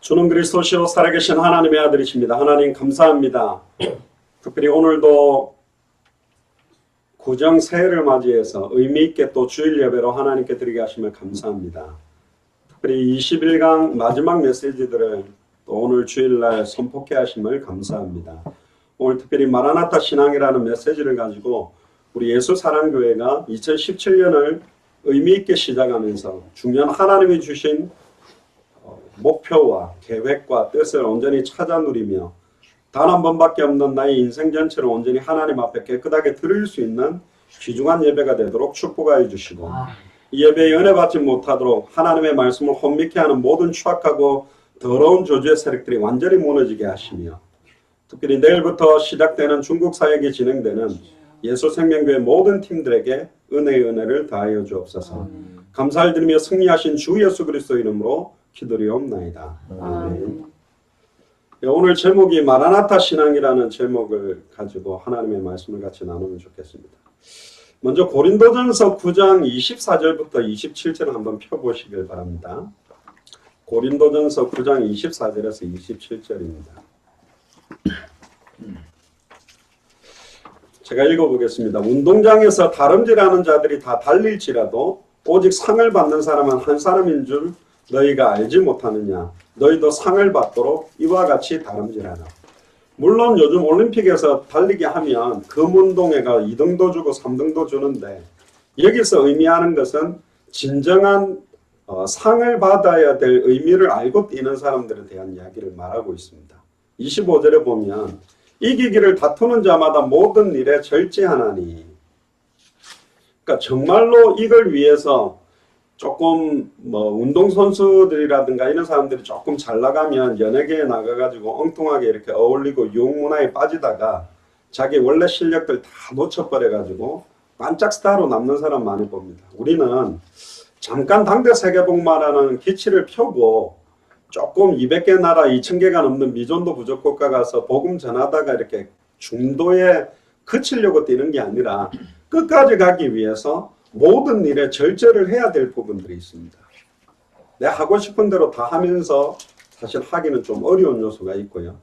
주는 그리스도시요 살아계신 하나님의 아들이십니다. 하나님 감사합니다. 특별히 오늘도 구정 새해를 맞이해서 의미 있게 또 주일 예배로 하나님께 드리게 하심을 감사합니다. 특별히 21강 마지막 메시지들을 또 오늘 주일날 선포케 하심을 감사합니다. 오늘 특별히 마라나타 신앙이라는 메시지를 가지고 우리 예수사랑교회가 2017년을 의미 있게 시작하면서 중요한 하나님이 주신 목표와 계획과 뜻을 온전히 찾아 누리며 단 한 번밖에 없는 나의 인생 전체를 온전히 하나님 앞에 깨끗하게 드릴 수 있는 귀중한 예배가 되도록 축복하여 주시고 이 예배에 은혜 받지 못하도록 하나님의 말씀을 혼미케 하는 모든 추악하고 더러운 저주의 세력들이 완전히 무너지게 하시며 특별히 내일부터 시작되는 중국 사역이 진행되는 예수생명교회 모든 팀들에게 은혜의 은혜를 다하여 주옵소서. 감사를 드리며 승리하신 주 예수 그리스도 이름으로 기도리옵나이다. 아멘. 오늘 제목이 마라나타 신앙이라는 제목을 가지고 하나님의 말씀을 같이 나누면 좋겠습니다. 먼저 고린도전서 9장 24절부터 27절을 한번 펴보시길 바랍니다. 고린도전서 9장 24절에서 27절입니다. 제가 읽어보겠습니다. 운동장에서 다름질하는 자들이 다 달릴지라도 오직 상을 받는 사람은 한 사람인 줄 너희가 알지 못하느냐. 너희도 상을 받도록 이와 같이 다름질하라. 물론 요즘 올림픽에서 달리기 하면 금운동회가 2등도 주고 3등도 주는데 여기서 의미하는 것은 진정한 상을 받아야 될 의미를 알고 뛰는 사람들에 대한 이야기를 말하고 있습니다. 25절에 보면 이기기를 다투는 자마다 모든 일에 절제하나니. 그러니까 정말로 이걸 위해서 조금 운동선수들이라든가 이런 사람들이 조금 잘 나가면 연예계에 나가가지고 엉뚱하게 이렇게 어울리고 유흥문화에 빠지다가 자기 원래 실력들 다 놓쳐버려가지고 반짝 스타로 남는 사람 많이 봅니다. 우리는 잠깐 당대 세계복마라는 기치를 펴고 조금 200개 나라 2000개가 넘는 미존도 부족국가 가서 복음 전하다가 이렇게 중도에 그치려고 뛰는 게 아니라 끝까지 가기 위해서 모든 일에 절제를 해야 될 부분들이 있습니다. 내가 하고 싶은 대로 다 하면서 사실 하기는 좀 어려운 요소가 있고요.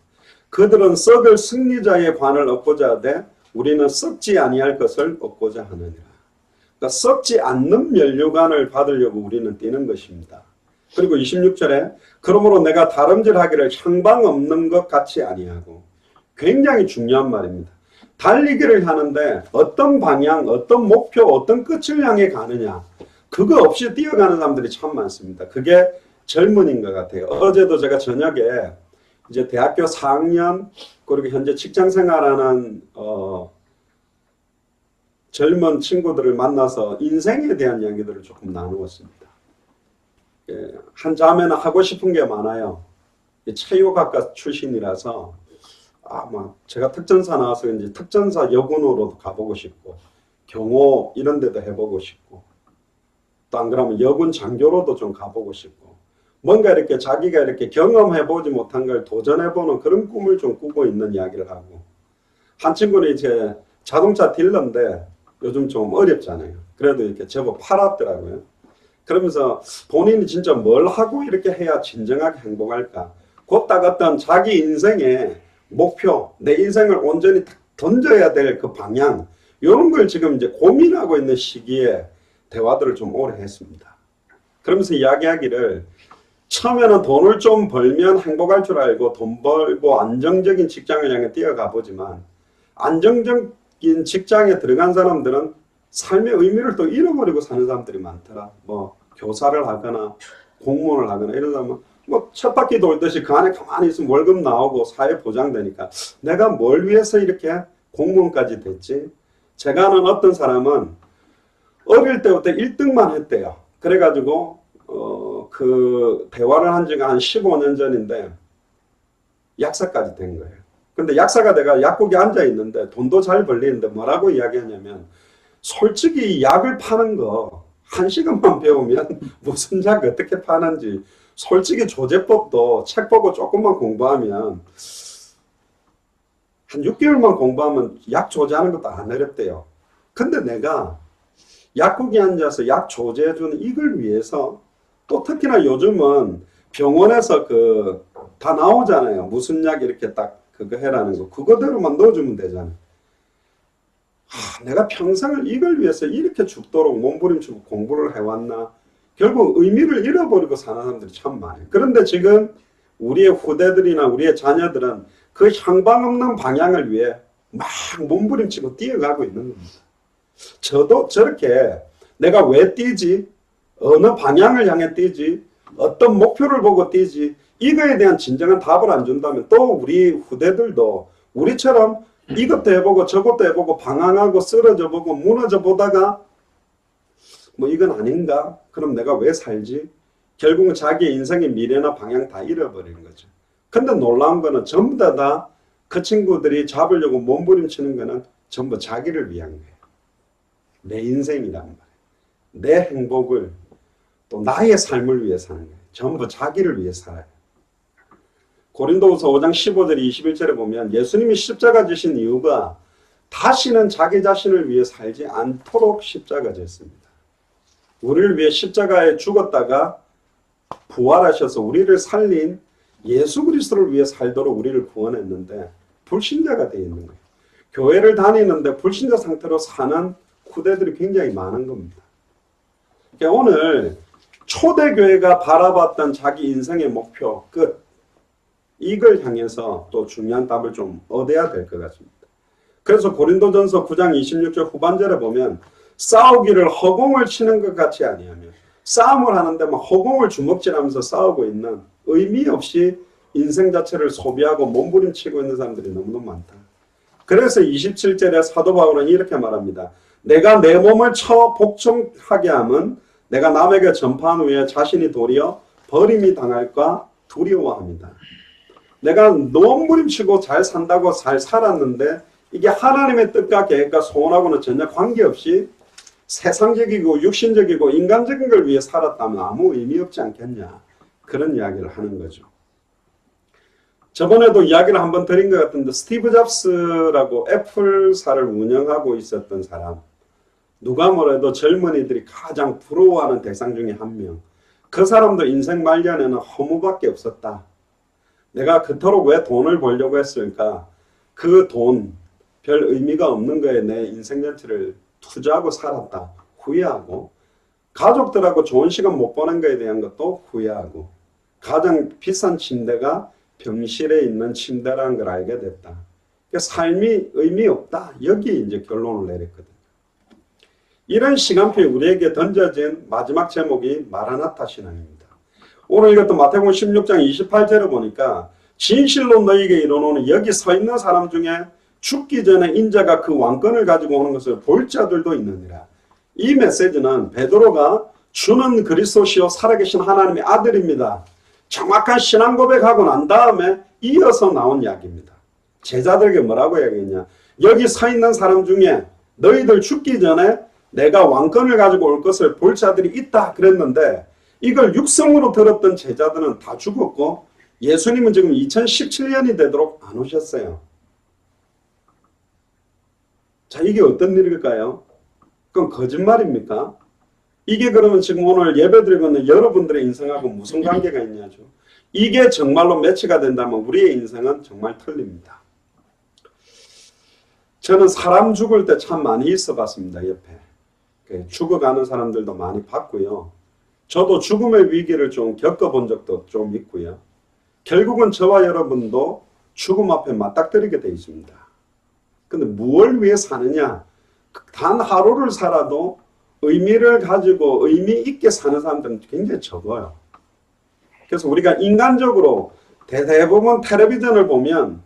그들은 썩을 승리자의 관을 얻고자 하되 우리는 썩지 아니할 것을 얻고자 하느니라. 그러니까 썩지 않는 면류관을 받으려고 우리는 뛰는 것입니다. 그리고 26절에 그러므로 내가 다름질하기를 향방 없는 것 같이 아니하고, 굉장히 중요한 말입니다. 달리기를 하는데 어떤 방향, 어떤 목표, 어떤 끝을 향해 가느냐, 그거 없이 뛰어가는 사람들이 참 많습니다. 그게 젊은인 것 같아요. 어제도 제가 저녁에 이제 대학교 4학년 그리고 현재 직장생활하는 젊은 친구들을 만나서 인생에 대한 이야기들을 조금 나누었습니다. 한 자매는 하고 싶은 게 많아요. 체육학과 출신이라서 제가 특전사 나와서 이제 특전사 여군으로도 가보고 싶고 경호 이런 데도 해보고 싶고 또 안 그러면 여군 장교로도 좀 가보고 싶고 뭔가 이렇게 자기가 이렇게 경험해보지 못한 걸 도전해보는 그런 꿈을 좀 꾸고 있는 이야기를 하고, 한 친구는 이제 자동차 딜러인데 요즘 좀 어렵잖아요. 그래도 이렇게 제법 팔았더라고요. 그러면서 본인이 진짜 뭘 하고 이렇게 해야 진정하게 행복할까? 곧 딱 어떤 자기 인생의 목표, 내 인생을 온전히 던져야 될 그 방향, 이런 걸 지금 이제 고민하고 있는 시기에 대화들을 좀 오래 했습니다. 그러면서 이야기하기를 처음에는 돈을 좀 벌면 행복할 줄 알고 돈 벌고 안정적인 직장을 향해 뛰어가 보지만 안정적인 직장에 들어간 사람들은 삶의 의미를 또 잃어버리고 사는 사람들이 많더라. 교사를 하거나 공무원을 하거나 이런 사람은 쳇바퀴 돌듯이 그 안에 가만히 있으면 월급 나오고 사회 보장되니까 내가 뭘 위해서 이렇게 공무원까지 됐지? 제가 아는 어떤 사람은 어릴 때부터 1등만 했대요. 그래가지고 그 대화를 한 지가 한 15년 전인데 약사까지 된 거예요. 근데 약사가 내가 약국에 앉아 있는데 돈도 잘 벌리는데 뭐라고 이야기하냐면, 솔직히 약을 파는 거 1시간만 배우면 무슨 약 어떻게 파는지, 솔직히 조제법도 책 보고 조금만 공부하면 한 6개월만 공부하면 약 조제하는 것도 안 어렵대요. 근데 내가 약국에 앉아서 약 조제해주는 이걸 위해서, 또 특히나 요즘은 병원에서 다 나오잖아요. 무슨 약 이렇게 딱 그거 해라는 거. 그거대로만 넣어주면 되잖아요. 내가 평생을 이걸 위해서 이렇게 죽도록 몸부림치고 공부를 해왔나? 결국 의미를 잃어버리고 사는 사람들이 참 많아요. 그런데 지금 우리의 후대들이나 우리의 자녀들은 그 향방 없는 방향을 위해 막 몸부림치고 뛰어가고 있는 겁니다. 저도 저렇게 내가 왜 뛰지? 어느 방향을 향해 뛰지? 어떤 목표를 보고 뛰지? 이거에 대한 진정한 답을 안 준다면 또 우리 후대들도 우리처럼 이것도 해보고 저것도 해보고 방황하고 쓰러져 보고 무너져 보다가 뭐 이건 아닌가? 그럼 내가 왜 살지? 결국은 자기 인생의 미래나 방향 다 잃어버리는 거죠. 근데 놀라운 거는 전부 다 그 친구들이 잡으려고 몸부림치는 거는 전부 자기를 위한 거예요. 내 인생이란 말이에요. 내 행복을 또 나의 삶을 위해 사는 거예요. 전부 자기를 위해 살아요. 고린도후서 5장 15절 21절에 보면 예수님이 십자가 지신 이유가 다시는 자기 자신을 위해 살지 않도록 십자가 졌습니다. 우리를 위해 십자가에 죽었다가 부활하셔서 우리를 살린 예수 그리스도를 위해 살도록 우리를 구원했는데 불신자가 되어 있는 거예요. 교회를 다니는데 불신자 상태로 사는 후대들이 굉장히 많은 겁니다. 그러니까 오늘 초대교회가 바라봤던 자기 인생의 목표 끝, 이걸 향해서 또 중요한 답을 좀 얻어야 될 것 같습니다. 그래서 고린도전서 9장 26절 후반절에 보면 싸우기를 허공을 치는 것 같이 아니하며 싸움을 하는데 막 허공을 주먹질하면서 싸우고 있는 의미 없이 인생 자체를 소비하고 몸부림치고 있는 사람들이 너무너무 많다. 그래서 27절에 사도 바울은 이렇게 말합니다. 내가 내 몸을 쳐 복종하게 함은 내가 남에게 전파한 후에 자신이 도리어 버림이 당할까 두려워합니다. 내가 몸부림치고 잘 산다고 잘 살았는데 이게 하나님의 뜻과 계획과 소원하고는 전혀 관계없이 세상적이고 육신적이고 인간적인 걸 위해 살았다면 아무 의미 없지 않겠냐. 그런 이야기를 하는 거죠. 저번에도 이야기를 한번 드린 것 같은데 스티브 잡스라고 애플사를 운영하고 있었던 사람. 누가 뭐래도 젊은이들이 가장 부러워하는 대상 중에 한 명. 그 사람도 인생 말년에는 허무밖에 없었다. 내가 그토록 왜 돈을 벌려고 했을까? 그 돈 별 의미가 없는 거에 내 인생 전체를 투자하고 살았다. 후회하고 가족들하고 좋은 시간 못 보낸 거에 대한 것도 후회하고 가장 비싼 침대가 병실에 있는 침대라는 걸 알게 됐다. 그러니까 삶이 의미 없다. 여기 이제 결론을 내렸거든요. 이런 시간표에 우리에게 던져진 마지막 제목이 마라나타 신앙입니다. 오늘 이것도 마태복음 16장 28절에 보니까 진실로 너희에게 이르노니 여기 서 있는 사람 중에 죽기 전에 인자가 그 왕권을 가지고 오는 것을 볼 자들도 있느니라. 이 메시지는 베드로가 주는 그리스도시요 살아계신 하나님의 아들입니다. 정확한 신앙 고백하고 난 다음에 이어서 나온 이야기입니다. 제자들에게 뭐라고 이야기했냐. 여기 서 있는 사람 중에 너희들 죽기 전에 내가 왕권을 가지고 올 것을 볼 자들이 있다 그랬는데 이걸 육성으로 들었던 제자들은 다 죽었고 예수님은 지금 2017년이 되도록 안 오셨어요. 자, 이게 어떤 일일까요? 그건 거짓말입니까? 이게 그러면 지금 오늘 예배드리고 있는 여러분들의 인생하고 무슨 관계가 있냐죠. 이게 정말로 매치가 된다면 우리의 인생은 정말 틀립니다. 저는 사람 죽을 때 참 많이 있어 봤습니다. 옆에. 죽어가는 사람들도 많이 봤고요. 저도 죽음의 위기를 좀 겪어본 적도 좀 있고요. 결국은 저와 여러분도 죽음 앞에 맞닥뜨리게 되어 있습니다. 근데 무엇을 위해 사느냐? 단 하루를 살아도 의미를 가지고 의미 있게 사는 사람들은 굉장히 적어요. 그래서 우리가 인간적으로 대부분 텔레비전을 보면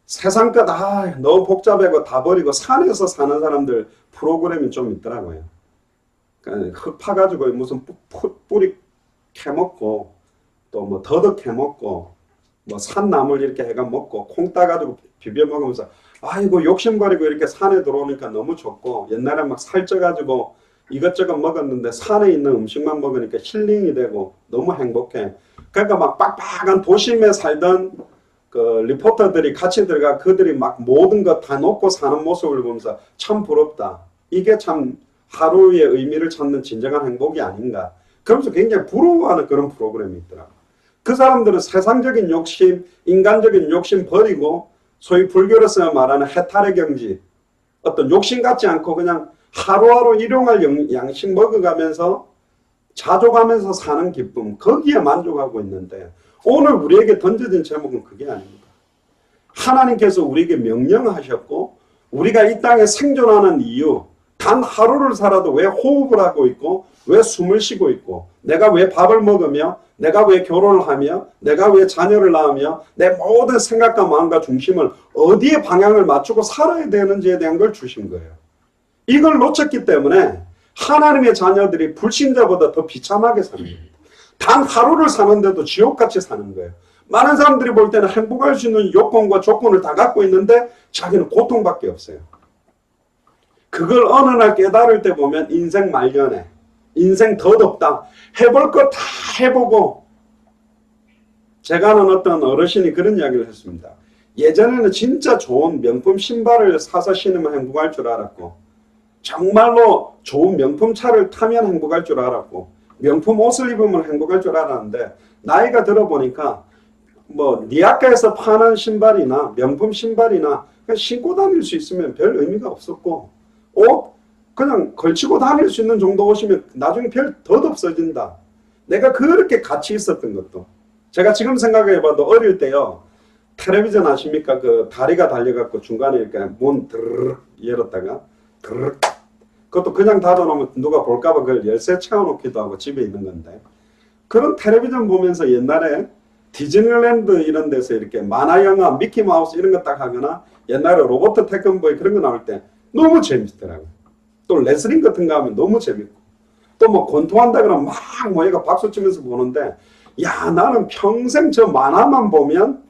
세상 것 너무 복잡하고 다 버리고 산에서 사는 사람들 프로그램이 좀 있더라고요. 그러니까 흙 파가지고 무슨 뿌리 캐먹고 또 뭐 더덕 캐먹고 뭐 산나물 이렇게 해가 먹고 콩 따가지고 비벼 먹으면서 아이고 욕심거리고 이렇게 산에 들어오니까 너무 좋고 옛날에 막 살쪄가지고 이것저것 먹었는데 산에 있는 음식만 먹으니까 힐링이 되고 너무 행복해. 그러니까 막 빡빡한 도심에 살던 그 리포터들이 같이 들어가 그들이 막 모든 것 다 놓고 사는 모습을 보면서 참 부럽다. 이게 참 하루의 의미를 찾는 진정한 행복이 아닌가. 그러면서 굉장히 부러워하는 그런 프로그램이 있더라고요. 그 사람들은 세상적인 욕심, 인간적인 욕심 버리고 소위 불교로서 말하는 해탈의 경지, 어떤 욕심 갖지 않고 그냥 하루하루 일용할 양식 먹어가면서 자족하면서 사는 기쁨, 거기에 만족하고 있는데 오늘 우리에게 던져진 제목은 그게 아닙니다. 하나님께서 우리에게 명령하셨고 우리가 이 땅에 생존하는 이유, 단 하루를 살아도 왜 호흡을 하고 있고 왜 숨을 쉬고 있고 내가 왜 밥을 먹으며 내가 왜 결혼을 하며 내가 왜 자녀를 낳으며 내 모든 생각과 마음과 중심을 어디에 방향을 맞추고 살아야 되는지에 대한 걸 주신 거예요. 이걸 놓쳤기 때문에 하나님의 자녀들이 불신자보다 더 비참하게 사는 겁니다. 단 하루를 사는데도 지옥같이 사는 거예요. 많은 사람들이 볼 때는 행복할 수 있는 요건과 조건을 다 갖고 있는데 자기는 고통밖에 없어요. 그걸 어느 날 깨달을 때 보면 인생 말년에 인생 덧없다. 해볼 거 다 해보고 제가 아는 어떤 어르신이 그런 이야기를 했습니다. 예전에는 진짜 좋은 명품 신발을 사서 신으면 행복할 줄 알았고 정말로 좋은 명품 차를 타면 행복할 줄 알았고 명품 옷을 입으면 행복할 줄 알았는데 나이가 들어보니까 뭐 니아카에서 파는 신발이나 명품 신발이나 그냥 신고 다닐 수 있으면 별 의미가 없었고 옷 그냥 걸치고 다닐 수 있는 정도 옷이면 나중에 별 덧없어진다. 내가 그렇게 같이 있었던 것도 제가 지금 생각해봐도 어릴 때요 텔레비전 아십니까? 그 다리가 달려갖고 중간에 이렇게 문 드르륵 열었다가 드르륵 그것도 그냥 닫아놓으면 누가 볼까봐 그걸 열쇠 채워놓기도 하고 집에 있는 건데 그런 텔레비전 보면서 옛날에 디즈니랜드 이런 데서 이렇게 만화 영화 미키마우스 이런 거 딱 하거나 옛날에 로버트 태권보이 그런 거 나올 때 너무 재밌더라고요. 또 레슬링 같은 거 하면 너무 재밌고 또 뭐 권투한다 그러면 막 모여가 박수 치면서 보는데 야 나는 평생 저 만화만 보면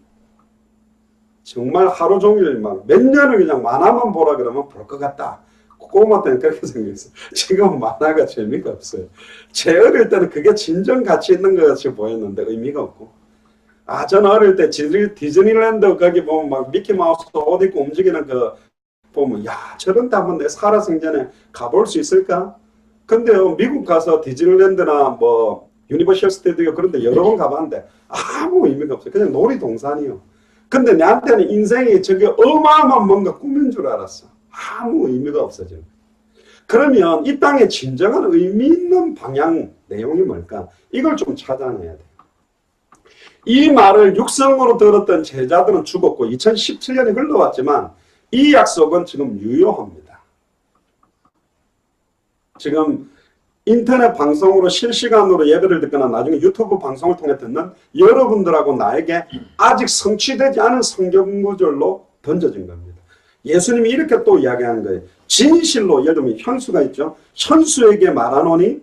정말 하루 종일 막 몇 년을 그냥 만화만 보라 그러면 볼 것 같다. 꼬마 때는 그렇게 생각했어요. 지금은 만화가 재미가 없어요. 제 어릴 때는 그게 진정 가치 있는 것 같이 보였는데 의미가 없고 저는 어릴 때 디즈니랜드 거기 보면 막 미키마우스 옷 입고 움직이는 거 보면 야 저런 데 한번 내 살아생전에 가볼 수 있을까? 근데요 미국 가서 디즈니랜드나 뭐 유니버셜 스튜디오 그런 데 여러 번 가봤는데 아무 의미가 없어요. 그냥 놀이동산이요. 근데 나한테는 인생이 저게 어마어마한 뭔가 꿈인 줄 알았어. 아무 의미가 없어져요. 그러면 이 땅에 진정한 의미 있는 방향 내용이 뭘까? 이걸 좀 찾아내야 돼요. 이 말을 육성으로 들었던 제자들은 죽었고 2017년이 흘러왔지만 이 약속은 지금 유효합니다. 지금 인터넷 방송으로 실시간으로 예배를 듣거나 나중에 유튜브 방송을 통해 듣는 여러분들하고 나에게 아직 성취되지 않은 성경 구절로 던져진 겁니다. 예수님이 이렇게 또 이야기하는 거예요. 진실로 예를 들면 현수가 있죠. 현수에게 말하노니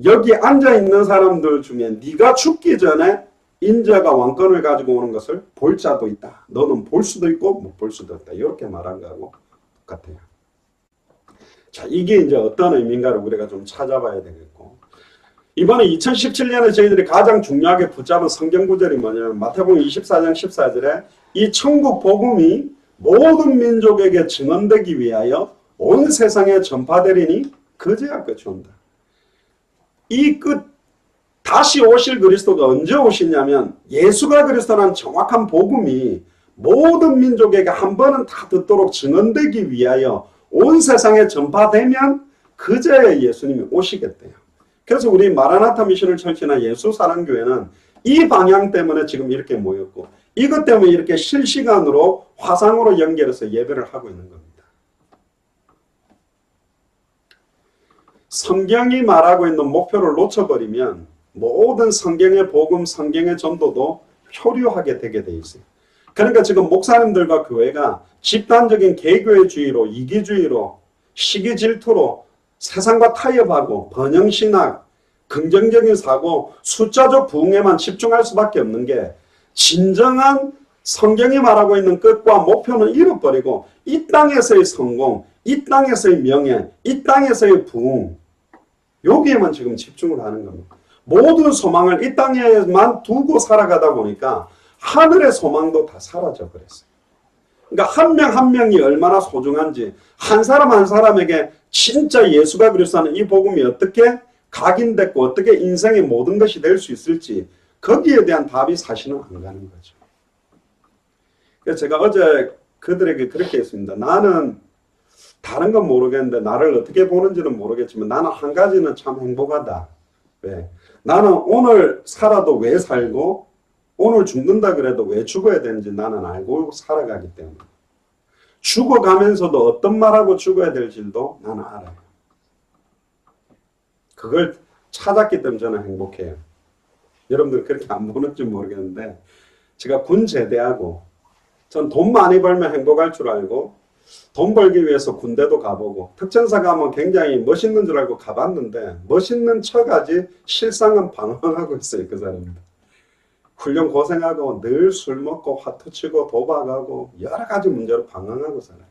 여기 앉아있는 사람들 중에 네가 죽기 전에 인자가 왕권을 가지고 오는 것을 볼 자도 있다. 너는 볼 수도 있고 못 볼 수도 있다. 이렇게 말한 거하고 똑같아요. 자, 이게 이제 어떤 의미인가를 우리가 좀 찾아봐야 되겠고 이번에 2017년에 저희들이 가장 중요하게 붙잡은 성경 구절이 뭐냐면 마태복음 24장 14절에 이 천국 복음이 모든 민족에게 증언되기 위하여 온 세상에 전파되리니 그제야 끝이 온다. 이 다시 오실 그리스도가 언제 오시냐면 예수가 그리스도라는 정확한 복음이 모든 민족에게 한 번은 다 듣도록 증언되기 위하여 온 세상에 전파되면 그제야 예수님이 오시겠대요. 그래서 우리 마라나타 미션을 철치나 예수사랑교회는 이 방향 때문에 지금 이렇게 모였고 이것 때문에 이렇게 실시간으로 화상으로 연결해서 예배를 하고 있는 겁니다. 성경이 말하고 있는 목표를 놓쳐버리면 모든 성경의 복음, 성경의 전도도 표류하게 되게 돼 있어요. 그러니까 지금 목사님들과 교회가 집단적인 개교회주의로 이기주의로 시기 질투로 세상과 타협하고 번영신학, 긍정적인 사고, 숫자적 부흥에만 집중할 수밖에 없는 게 진정한 성경이 말하고 있는 끝과 목표는 잃어버리고 이 땅에서의 성공, 이 땅에서의 명예, 이 땅에서의 부흥 여기에만 지금 집중을 하는 겁니다. 모든 소망을 이 땅에만 두고 살아가다 보니까 하늘의 소망도 다 사라져 버렸어요. 그러니까 한 명 한 명이 얼마나 소중한지 한 사람 한 사람에게 진짜 예수가 그리스도는 이 복음이 어떻게 각인됐고 어떻게 인생의 모든 것이 될 수 있을지 거기에 대한 답이 사실은 안 가는 거죠. 그래서 제가 어제 그들에게 그렇게 했습니다. 나는 다른 건 모르겠는데 나를 어떻게 보는지는 모르겠지만 나는 한 가지는 참 행복하다. 왜? 나는 오늘 살아도 왜 살고 오늘 죽는다 그래도 왜 죽어야 되는지 나는 알고 살아가기 때문에 죽어가면서도 어떤 말하고 죽어야 될지도 나는 알아요. 그걸 찾았기 때문에 저는 행복해요. 여러분들 그렇게 안 보는지 모르겠는데 제가 군 제대하고 전 돈 많이 벌면 행복할 줄 알고 돈 벌기 위해서 군대도 가보고 특전사 가면 굉장히 멋있는 줄 알고 가봤는데 멋있는 척하지 실상은 방황하고 있어요. 그 사람들. 훈련 고생하고 늘 술 먹고 화투 치고 도박하고 여러 가지 문제로 방황하고 살아요.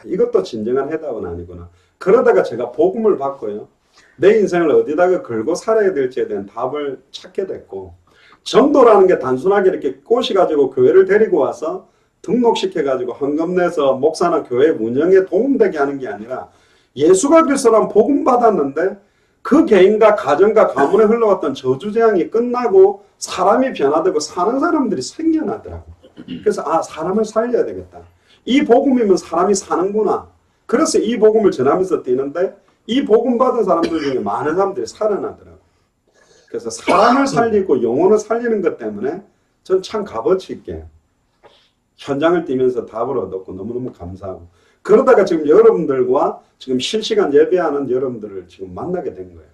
이것도 진정한 해답은 아니구나. 그러다가 제가 복음을 받고요. 내 인생을 어디다가 걸고 살아야 될지에 대한 답을 찾게 됐고 전도라는 게 단순하게 이렇게 꼬시가지고 교회를 데리고 와서 등록시켜가지고 헌금 내서 목사나 교회 운영에 도움되게 하는 게 아니라 예수가 그리스도란 복음 받았는데 그 개인과 가정과 가문에 흘러왔던 저주재앙이 끝나고 사람이 변화되고 사는 사람들이 생겨나더라고. 그래서 사람을 살려야 되겠다. 이 복음이면 사람이 사는구나. 그래서 이 복음을 전하면서 뛰는데 이 복음 받은 사람들 중에 많은 사람들이 살아나더라고. 그래서 사람을 살리고 영혼을 살리는 것 때문에 전 참 값어치 있게 현장을 뛰면서 답을 얻었고 너무너무 감사하고 그러다가 지금 여러분들과 지금 실시간 예배하는 여러분들을 지금 만나게 된 거예요.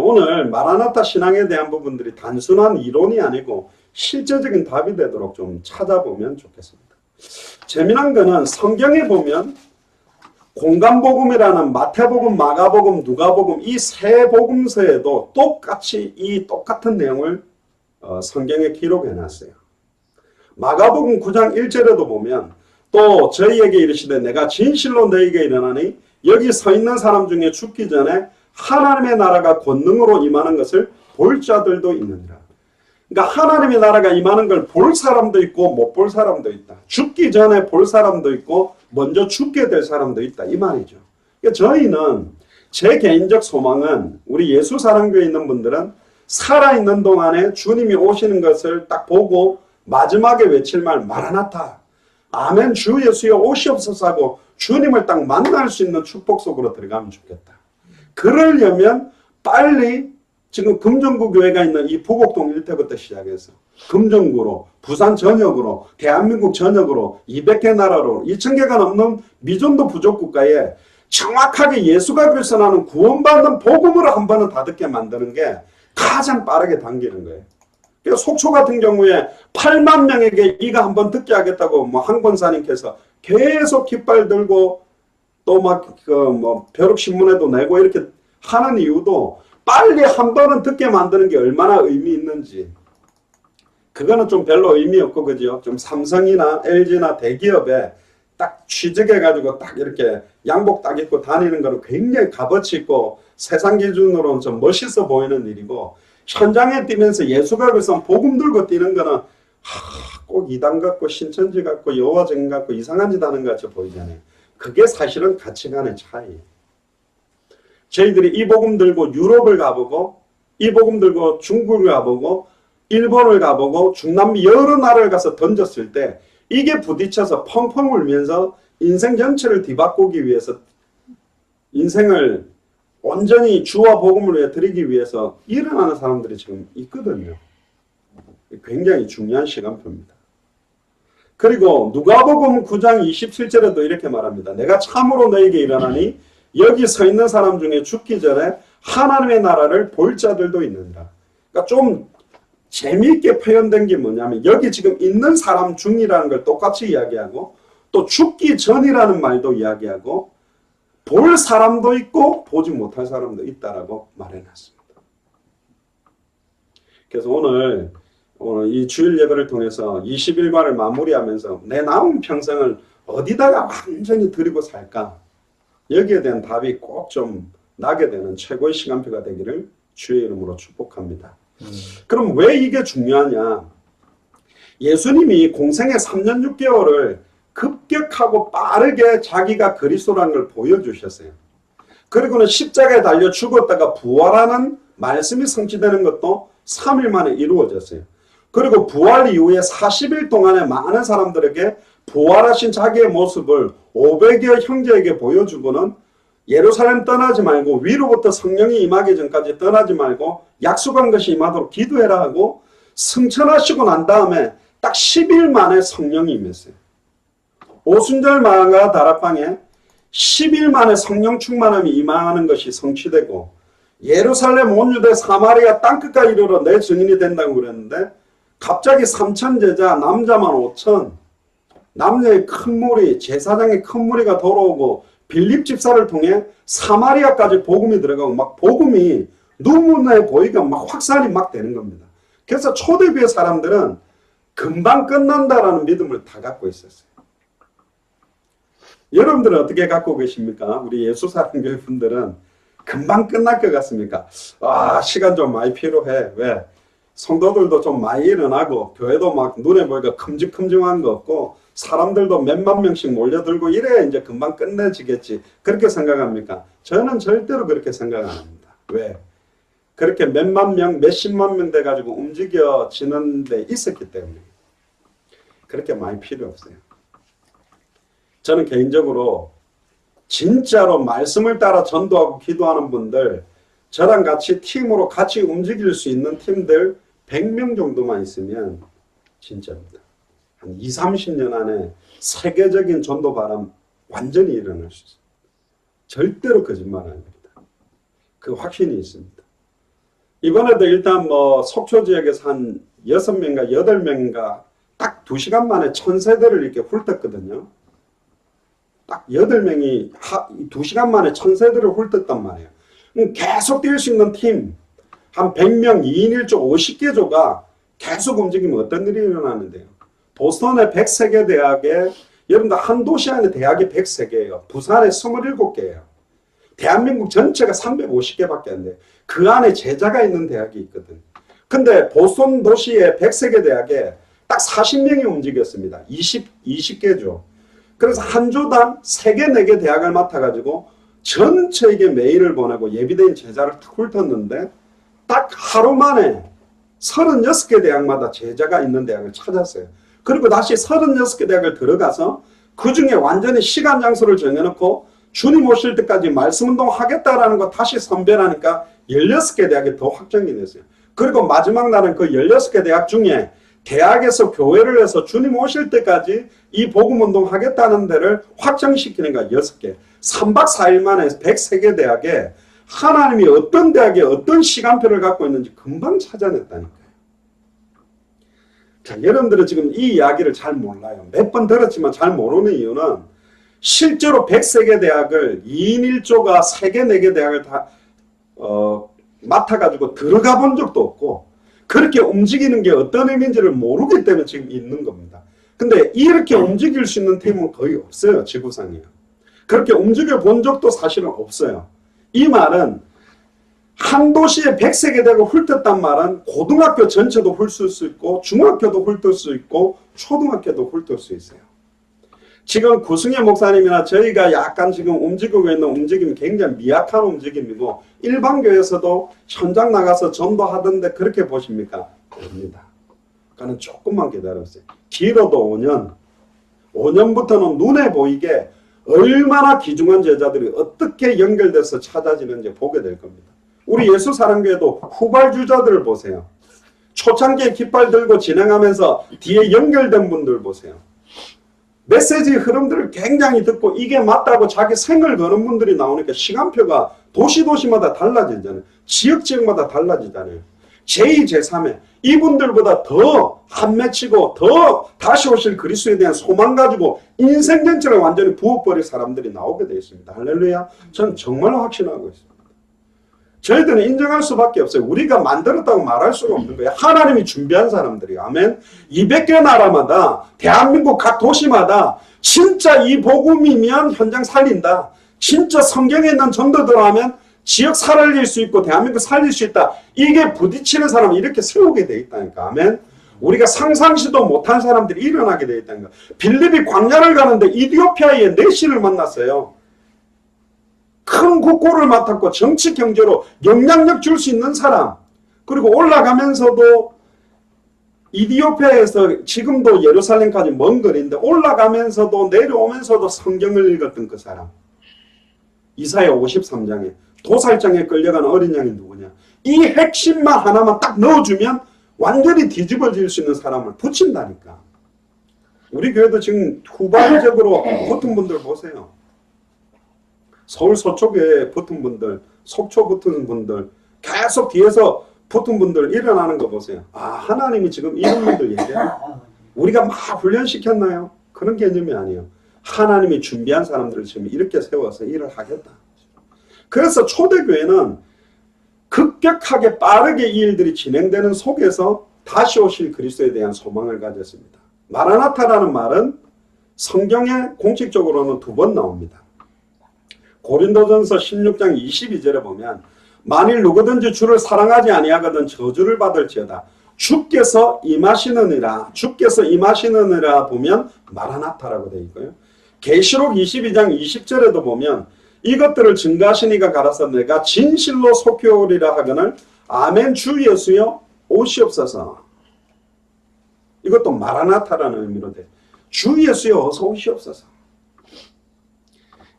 오늘 마라나타 신앙에 대한 부분들이 단순한 이론이 아니고 실제적인 답이 되도록 좀 찾아보면 좋겠습니다. 재미난 거는 성경에 보면 공간복음이라는 마태복음, 마가복음, 누가복음 이 세 복음서에도 똑같이 이 똑같은 내용을 성경에 기록해 놨어요. 마가복음 9장 1절에도 보면 또 저희에게 이르시되 내가 진실로 너희에게 이르나니 여기 서 있는 사람 중에 죽기 전에 하나님의 나라가 권능으로 임하는 것을 볼 자들도 있느니라. 그러니까 하나님의 나라가 임하는 걸 볼 사람도 있고 못 볼 사람도 있다. 죽기 전에 볼 사람도 있고 먼저 죽게 될 사람도 있다. 이 말이죠. 그러니까 저희는 제 개인적 소망은 우리 예수사랑교회에 있는 분들은 살아있는 동안에 주님이 오시는 것을 딱 보고 마지막에 외칠 말 마라나타 아멘 주 예수여 오시옵소서 하고 주님을 딱 만날 수 있는 축복 속으로 들어가면 좋겠다. 그러려면 빨리 지금 금정구 교회가 있는 이 부곡동 일대부터 시작해서 금정구로 부산 전역으로 대한민국 전역으로 200개 나라로 2000개가 넘는 미전도 부족국가에 정확하게 예수가 그리스도라는 구원받는 복음으로 한 번은 다 듣게 만드는 게 가장 빠르게 당기는 거예요. 속초 같은 경우에 8만 명에게 이가 한번 듣게 하겠다고 한 권사님께서 계속 깃발 들고 또 벼룩신문에도 내고 이렇게 하는 이유도 빨리 한 번은 듣게 만드는 게 얼마나 의미 있는지. 그거는 좀 별로 의미 없고 그죠? 좀 삼성이나 LG나 대기업에 딱 취직해가지고 딱 이렇게 양복 딱 입고 다니는 거는 굉장히 값어치 있고 세상 기준으로는 좀 멋있어 보이는 일이고 현장에 뛰면서 예수가 그래서 복음 들고 뛰는 거는 꼭 이단 같고 신천지 같고 여호와증인 같고 이상한 짓 하는 것 같이 보이잖아요. 그게 사실은 가치관의 차이예요. 저희들이 이 복음 들고 유럽을 가보고 이 복음 들고 중국을 가보고 일본을 가보고 중남미 여러 나라를 가서 던졌을 때 이게 부딪혀서 펑펑 울면서 인생 전체를 뒤바꾸기 위해서 인생을 온전히 주와 복음을 위해 드리기 위해서 일어나는 사람들이 지금 있거든요. 굉장히 중요한 시간표입니다. 그리고 누가복음 9장 27절에도 이렇게 말합니다. 내가 참으로 너에게 일어나니 여기 서 있는 사람 중에 죽기 전에 하나님의 나라를 볼 자들도 있느니라. 그러니까 좀 재미있게 표현된 게 뭐냐면 여기 지금 있는 사람 중이라는 걸 똑같이 이야기하고 또 죽기 전이라는 말도 이야기하고 볼 사람도 있고 보지 못할 사람도 있다라고 말해놨습니다. 그래서 오늘 이 주일 예배를 통해서 20일간을 마무리하면서 내 남은 평생을 어디다가 완전히 드리고 살까? 여기에 대한 답이 꼭 좀 나게 되는 최고의 시간표가 되기를 주의 이름으로 축복합니다. 그럼 왜 이게 중요하냐? 예수님이 공생의 3년 6개월을 급격하고 빠르게 자기가 그리스도라는 걸 보여주셨어요. 그리고는 십자가에 달려 죽었다가 부활하는 말씀이 성취되는 것도 3일 만에 이루어졌어요. 그리고 부활 이후에 40일 동안에 많은 사람들에게 부활하신 자기의 모습을 500여 형제에게 보여주고는 예루살렘 떠나지 말고 위로부터 성령이 임하기 전까지 떠나지 말고 약속한 것이 임하도록 기도해라 하고 승천하시고 난 다음에 딱 10일 만에 성령이 임했어요. 오순절 마가 다락방에 10일 만에 성령 충만함이 임하는 것이 성취되고 예루살렘 온 유대 사마리아 땅끝까지 이르러 내 증인이 된다고 그랬는데 갑자기 3천 제자 남자만 5천 남녀의 큰 무리 제사장의 큰 무리가 돌아오고 빌립 집사를 통해 사마리아까지 복음이 들어가고 막 복음이 눈에 보이가 막 확산이 막 되는 겁니다. 그래서 초대교회 사람들은 금방 끝난다라는 믿음을 다 갖고 있었어요. 여러분들은 어떻게 갖고 계십니까? 우리 예수사랑교회 분들은 금방 끝날 것 같습니까? 아, 시간 좀 많이 필요해. 왜? 성도들도 좀 많이 일어나고 교회도 막 눈에 보이가 큼직큼직한 거 없고 사람들도 몇만 명씩 몰려들고 이래야 이제 금방 끝내지겠지. 그렇게 생각합니까? 저는 절대로 그렇게 생각 안 합니다. 왜? 그렇게 몇만 명, 몇십만 명 돼가지고 움직여지는 데 있었기 때문에 그렇게 많이 필요 없어요. 저는 개인적으로 진짜로 말씀을 따라 전도하고 기도하는 분들 저랑 같이 팀으로 같이 움직일 수 있는 팀들 100명 정도만 있으면 진짜입니다. 한 20, 30년 안에 세계적인 전도 바람 완전히 일어날 수 있습니다. 절대로 거짓말 아닙니다. 그 확신이 있습니다. 이번에도 일단 뭐 속초 지역에서 한 6명인가 8명인가 딱 2시간 만에 1000세대를 이렇게 훑었거든요. 딱 8명이 2시간 만에 1000세대를 훑었단 말이에요. 계속 뛸 수 있는 팀, 한 100명, 2인 1조, 50개 조가 계속 움직이면 어떤 일이 일어나는데요. 보스턴의 103개 대학에, 여러분들 한 도시 안에 대학이 103개예요. 부산에 27개예요. 대한민국 전체가 350개밖에 안 돼요. 그 안에 제자가 있는 대학이 있거든. 근데 보스턴 도시의 103개 대학에 딱 40명이 움직였습니다. 20개죠. 그래서 한 조당 3개, 4개 대학을 맡아가지고 전체에게 메일을 보내고 예비대인 제자를 탁 훑었는데 딱 하루 만에 36개 대학마다 제자가 있는 대학을 찾았어요. 그리고 다시 36개 대학을 들어가서 그 중에 완전히 시간 장소를 정해놓고 주님 오실 때까지 말씀운동 하겠다라는 거 다시 선별하니까 16개 대학이 더 확정이 됐어요. 그리고 마지막 날은 그 16개 대학 중에 대학에서 교회를 해서 주님 오실 때까지 이 복음운동 하겠다는 데를 확정시키는 거야. 6개. 3박 4일 만에 103개 대학에 하나님이 어떤 대학에 어떤 시간표를 갖고 있는지 금방 찾아냈다니까요. 자, 여러분들은 지금 이 이야기를 잘 몰라요. 몇 번 들었지만 잘 모르는 이유는 실제로 103개 대학을 2인 1조가 3개, 4개 대학을 다 맡아가지고 들어가 본 적도 없고 그렇게 움직이는 게 어떤 의미인지를 모르기 때문에 지금 있는 겁니다. 근데 이렇게 움직일 수 있는 팀은 거의 없어요. 지구상에. 그렇게 움직여 본 적도 사실은 없어요. 이 말은 한 도시에 103개 대학을 훑었단 말은 고등학교 전체도 훑을 수 있고 중학교도 훑을 수 있고 초등학교도 훑을 수 있어요. 지금 구승혜 목사님이나 저희가 약간 지금 움직이고 있는 움직임이 굉장히 미약한 움직임이고 일반 교회에서도 현장 나가서 전도하던데 그렇게 보십니까? 아닙니다. 그러니까 조금만 기다려주세요. 길어도 5년. 5년부터는 눈에 보이게 얼마나 귀중한 제자들이 어떻게 연결돼서 찾아지는지 보게 될 겁니다. 우리 예수사랑교회도 후발주자들을 보세요. 초창기에 깃발 들고 진행하면서 뒤에 연결된 분들 보세요. 메시지 흐름들을 굉장히 듣고 이게 맞다고 자기 생을 거는 분들이 나오니까 시간표가 도시마다 달라지잖아요. 지역마다 달라지잖아요. 제2, 제3회 이분들보다 더 한맺히고 더 다시 오실 그리스도에 대한 소망 가지고 인생 전체를 완전히 부어버릴 사람들이 나오게 되어 있습니다. 할렐루야. 저는 정말 확신하고 있습니다. 저희들은 인정할 수밖에 없어요. 우리가 만들었다고 말할 수가 없는 거예요. 하나님이 준비한 사람들이에요. 아멘. 200개 나라마다 대한민국 각 도시마다 진짜 이 복음이면 현장 살린다. 진짜 성경에 있는 전도대로 하면 지역 살릴 수 있고 대한민국 살릴 수 있다. 이게 부딪히는 사람이 이렇게 세우게 돼 있다니까. 아멘. 우리가 상상시도 못한 사람들이 일어나게 돼 있다니까. 빌립이 광야를 가는데 이디오피아의 내시를 만났어요. 큰 국고를 맡았고 정치 경제로 영향력 줄 수 있는 사람, 그리고 올라가면서도 이디오피아에서 지금도 예루살렘까지 먼 거리인데 올라가면서도 내려오면서도 성경을 읽었던 그 사람. 이사야 53장에 도살장에 끌려가는 어린 양이 누구냐. 이 핵심만 하나만 딱 넣어주면 완전히 뒤집어질 수 있는 사람을 붙인다니까. 우리 교회도 지금 후발적으로 붙은 분들 보세요. 서울 서초교회에 붙은 분들, 속초 붙은 분들, 계속 뒤에서 붙은 분들 일어나는 거 보세요. 아, 하나님이 지금 이런 분들 얘기해요. 우리가 막 훈련시켰나요? 그런 개념이 아니에요. 하나님이 준비한 사람들을 지금 이렇게 세워서 일을 하겠다. 그래서 초대교회는 급격하게 빠르게 이 일들이 진행되는 속에서 다시 오실 그리스도에 대한 소망을 가졌습니다. 마라나타라는 말은 성경에 공식적으로는 2번 나옵니다. 고린도전서 16장 22절에 보면 만일 누구든지 주를 사랑하지 아니하거든 저주를 받을지어다. 주께서 임하시느니라. 주께서 임하시느니라 보면 마라나타라고 되어 있고요. 계시록 22장 20절에도 보면 이것들을 증거하시니가 가라사 내가 진실로 속히 오리라 하거늘 아멘 주 예수여 오시옵소서. 이것도 마라나타라는 의미로 돼. 주 예수여 어서 오시옵소서.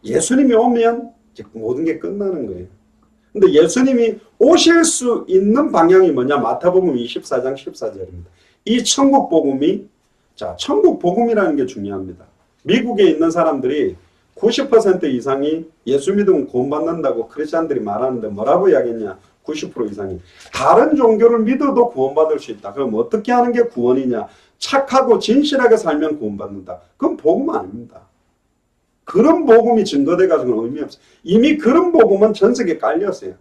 예수님이 오면 이제 모든 게 끝나는 거예요. 근데 예수님이 오실 수 있는 방향이 뭐냐? 마태복음 24장 14절입니다. 이 천국 복음이, 자, 천국 복음이라는 게 중요합니다. 미국에 있는 사람들이 90% 이상이 예수 믿으면 구원받는다고 크리스찬들이 말하는데 뭐라고 이야기했냐? 90% 이상이 다른 종교를 믿어도 구원받을 수 있다. 그럼 어떻게 하는 게 구원이냐? 착하고 진실하게 살면 구원받는다. 그건 복음 아닙니다. 그런 복음이 증거돼가지고는 의미 없어요. 이미 그런 복음은 전 세계에 깔렸어요.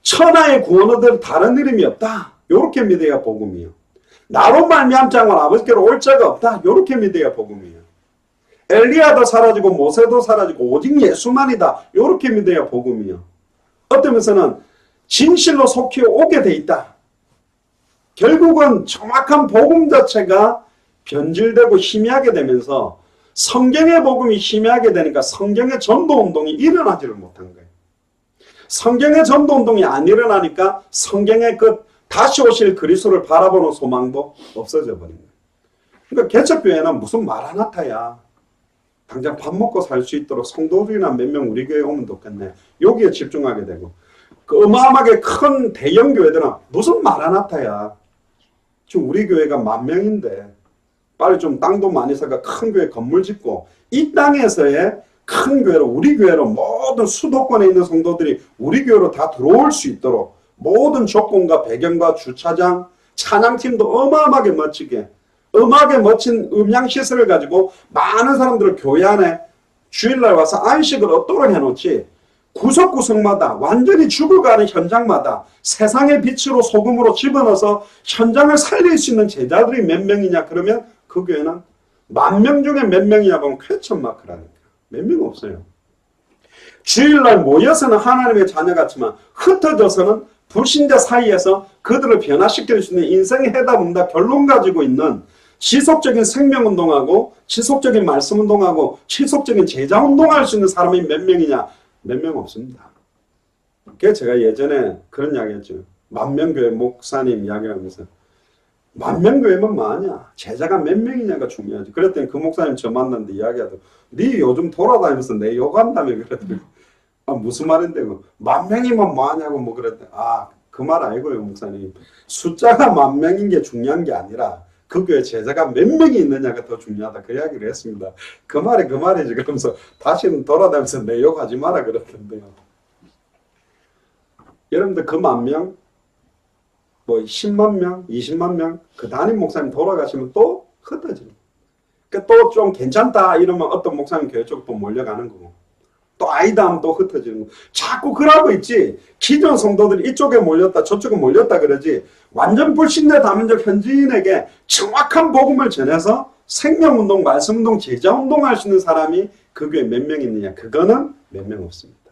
천하의 구원 얻을 다른 이름이 없다. 요렇게 믿어야 복음이에요. 나로 말미암지 않고 아버지께로 올 자가 없다. 요렇게 믿어야 복음이에요. 엘리야도 사라지고 모세도 사라지고 오직 예수만이다. 요렇게 믿어야 복음이에요. 어떤 면에서는 진실로 속히 오게 돼 있다. 결국은 정확한 복음 자체가 변질되고 희미하게 되면서 성경의 복음이 희미하게 되니까 성경의 전도운동이 일어나지를 못한 거예요. 성경의 전도운동이 안 일어나니까 성경의 그 다시 오실 그리스도를 바라보는 소망도 없어져 버린 거예요. 그러니까 개척교회는 무슨 마라나타야. 당장 밥 먹고 살 수 있도록 성도들이나 몇 명 우리 교회에 오면 좋겠네. 여기에 집중하게 되고 그 어마어마하게 큰 대형 교회들은 무슨 마라나타야. 지금 우리 교회가 10,000명인데 빨리 좀 땅도 많이 사가 큰 교회 건물 짓고 이 땅에서의 큰 교회로 우리 교회로 모든 수도권에 있는 성도들이 우리 교회로 다 들어올 수 있도록 모든 조건과 배경과 주차장 찬양팀도 어마어마하게 멋지게 음악에 멋진 음향시설을 가지고 많은 사람들을 교회 안에 주일날 와서 안식을 얻도록 해놓지 구석구석마다 완전히 죽어가는 현장마다 세상의 빛으로 소금으로 집어넣어서 현장을 살릴 수 있는 제자들이 몇 명이냐 그러면 그 교회는 10,000명 중에 몇 명이냐 보면 퀘스천마크라니까 몇 명 없어요. 주일날 모여서는 하나님의 자녀 같지만 흩어져서는 불신자 사이에서 그들을 변화시킬 수 있는 인생의 해답응답 결론 가지고 있는 지속적인 생명운동하고 지속적인 말씀운동하고 지속적인 제자운동할 수 있는 사람이 몇 명이냐? 몇 명 없습니다. 그래서 제가 예전에 그런 이야기 했죠. 10,000교회 목사님 이야기하면서 10,000교회면 뭐하냐? 제자가 몇 명이냐가 중요하지. 그랬더니 그 목사님 저 만났는데 이야기하더라고. 네 요즘 돌아다니면서 내 욕한다며 그랬더니 아, 무슨 말인데 10,000명이면 뭐하냐고 뭐 그랬더니 아, 그 말 아니고요 목사님. 숫자가 10,000명인 게 중요한 게 아니라 그 교회 제자가 몇 명이 있느냐가 더 중요하다. 그 이야기를 했습니다. 그 말이지. 그러면서 다시는 돌아다니면서 내 욕하지 마라 그랬던데요. 여러분들 그 10,000명, 뭐 10만 명, 20만 명, 그 담임 목사님 돌아가시면 또 흩어지고. 그러니까 또 좀 괜찮다 이러면 어떤 목사님 교회 쪽으로 또 몰려가는 거고. 또 아니다 하면 또 흩어지는 거. 자꾸 그러고 있지. 기존 성도들이 이쪽에 몰렸다 저쪽에 몰렸다 그러지. 완전 불신자 다민족 현지인에게 정확한 복음을 전해서 생명운동, 말씀운동, 제자운동 할 수 있는 사람이 그 교회에 몇 명 있느냐. 그거는 몇 명 없습니다.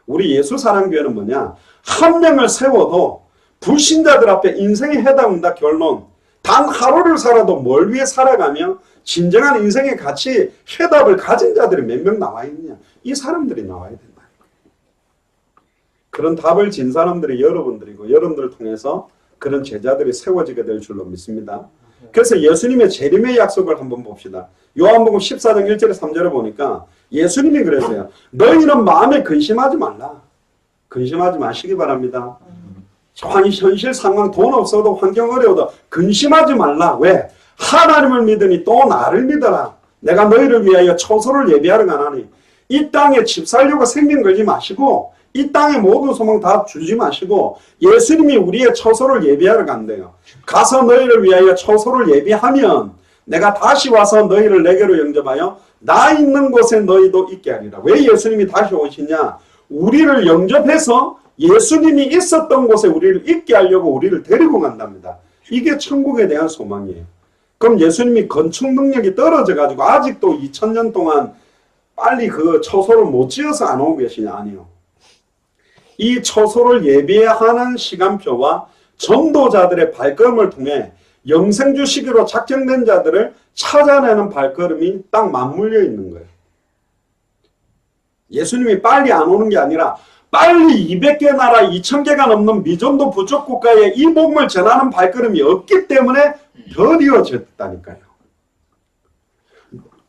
우리 예수사랑교회는 뭐냐. 한 명을 세워도 불신자들 앞에 인생의 해답응답 결론 단 하루를 살아도 뭘 위해 살아가며 진정한 인생의 가치 해답을 가진 자들이 몇 명 나와 있느냐. 이 사람들이 나와야 된다. 그런 답을 진 사람들이 여러분들이고 여러분들을 통해서 그런 제자들이 세워지게 될 줄로 믿습니다. 그래서 예수님의 재림의 약속을 한번 봅시다. 요한복음 14장 1절에 3절에 보니까 예수님이 그랬어요. 너희는 마음에 근심하지 말라. 근심하지 마시기 바랍니다. 현실 상황 돈 없어도 환경 어려워도 근심하지 말라. 왜? 하나님을 믿으니 또 나를 믿어라. 내가 너희를 위하여 처소를 예비하러 가나니 이 땅에 집 살려고 생명 걸지 마시고 이 땅의 모든 소망 다 주지 마시고 예수님이 우리의 처소를 예비하러 간대요. 가서 너희를 위하여 처소를 예비하면 내가 다시 와서 너희를 내게로 영접하여 나 있는 곳에 너희도 있게 하리라. 왜 예수님이 다시 오시냐? 우리를 영접해서 예수님이 있었던 곳에 우리를 있게 하려고 우리를 데리고 간답니다. 이게 천국에 대한 소망이에요. 그럼 예수님이 건축 능력이 떨어져 가지고 아직도 2000년 동안 빨리 그 처소를 못 지어서 안 오고 계시냐? 아니요. 이 처소를 예비하는 시간표와 전도자들의 발걸음을 통해 영생 주시기로 작정된 자들을 찾아내는 발걸음이 딱 맞물려 있는 거예요. 예수님이 빨리 안 오는 게 아니라 빨리 200개 나라 2000개가 넘는 미전도 부족 국가에 이 복음을 전하는 발걸음이 없기 때문에 더 이어졌다니까요.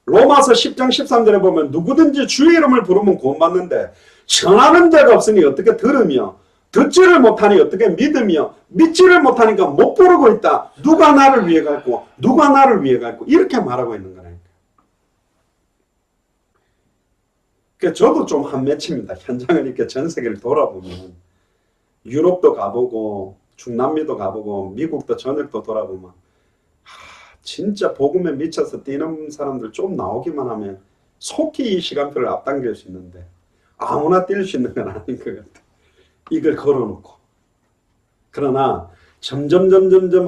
로마서 10장 13절에 보면 누구든지 주의 이름을 부르면 구원받는데 전하는 자가 없으니 어떻게 들으며 듣지를 못하니 어떻게 믿으며 믿지를 못하니까 못 부르고 있다. 누가 나를 위해 갈고 누가 나를 위해 갈고 이렇게 말하고 있는 거라니까. 그러니까 저도 좀 한 맺힙니다. 현장을 이렇게 전 세계를 돌아보면 유럽도 가보고 중남미도 가보고 미국도 전역도 돌아보면 진짜 복음에 미쳐서 뛰는 사람들 좀 나오기만 하면 속히 이 시간표를 앞당길 수 있는데 아무나 뛸 수 있는 건 아닌 것 같아. 이걸 걸어놓고. 그러나 점점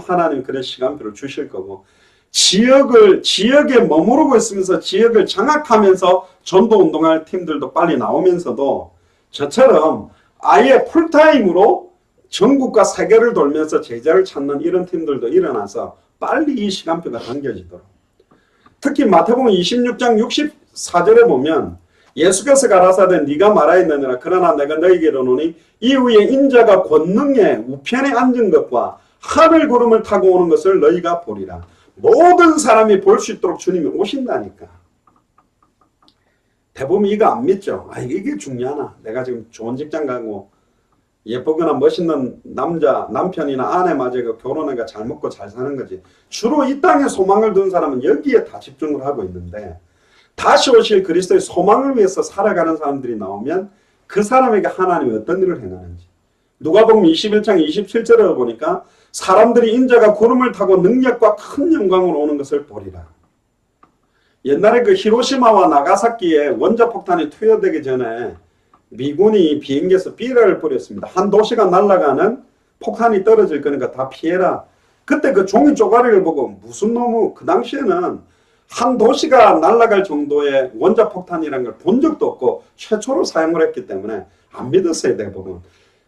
하나님 그런 시간표를 주실 거고 지역에 머무르고 있으면서 지역을 장악하면서 전도운동할 팀들도 빨리 나오면서도 저처럼 아예 풀타임으로 전국과 세계를 돌면서 제자를 찾는 이런 팀들도 일어나서 빨리 이 시간표가 당겨지도록. 특히 마태복음 26장 64절에 보면 예수께서 가라사대 네가 말하였느니라 그러나 내가 너희에게 이르노니 이후에 인자가 권능의 우편에 앉은 것과 하늘 구름을 타고 오는 것을 너희가 보리라. 모든 사람이 볼 수 있도록 주님이 오신다니까. 대부분 이거 안 믿죠. 아 이게 중요하나. 내가 지금 좋은 직장 가고 예쁘거나 멋있는 남편이나 아내 맞아가 결혼해가 잘 먹고 잘 사는 거지. 주로 이 땅에 소망을 둔 사람은 여기에 다 집중을 하고 있는데 다시 오실 그리스도의 소망을 위해서 살아가는 사람들이 나오면 그 사람에게 하나님이 어떤 일을 행하는지. 누가복음 21장 27절에 보니까 사람들이 인자가 구름을 타고 능력과 큰 영광으로 오는 것을 보리라. 옛날에 그 히로시마와 나가사키에 원자폭탄이 투여되기 전에 미군이 비행기에서 비라를 뿌렸습니다. 한 도시가 날아가는 폭탄이 떨어질 거니까 다 피해라. 그때 그 종이 쪼가리를 보고 무슨 놈의 그 당시에는 한 도시가 날아갈 정도의 원자폭탄이라는 걸 본 적도 없고 최초로 사용을 했기 때문에 안 믿었어요 대부분.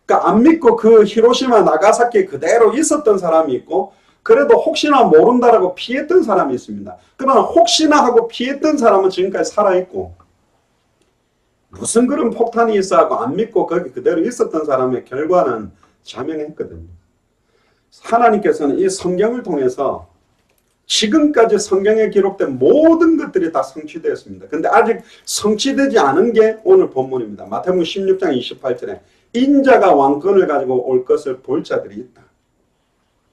그러니까 안 믿고 그 히로시마 나가사키에 그대로 있었던 사람이 있고 그래도 혹시나 모른다라고 피했던 사람이 있습니다. 그러나 혹시나 하고 피했던 사람은 지금까지 살아있고 무슨 그런 폭탄이 있어 하고 안 믿고 거기 그대로 있었던 사람의 결과는 자명했거든요. 하나님께서는 이 성경을 통해서 지금까지 성경에 기록된 모든 것들이 다 성취되었습니다. 근데 아직 성취되지 않은 게 오늘 본문입니다. 마태복음 16장 28절에 인자가 왕권을 가지고 올 것을 볼 자들이 있다.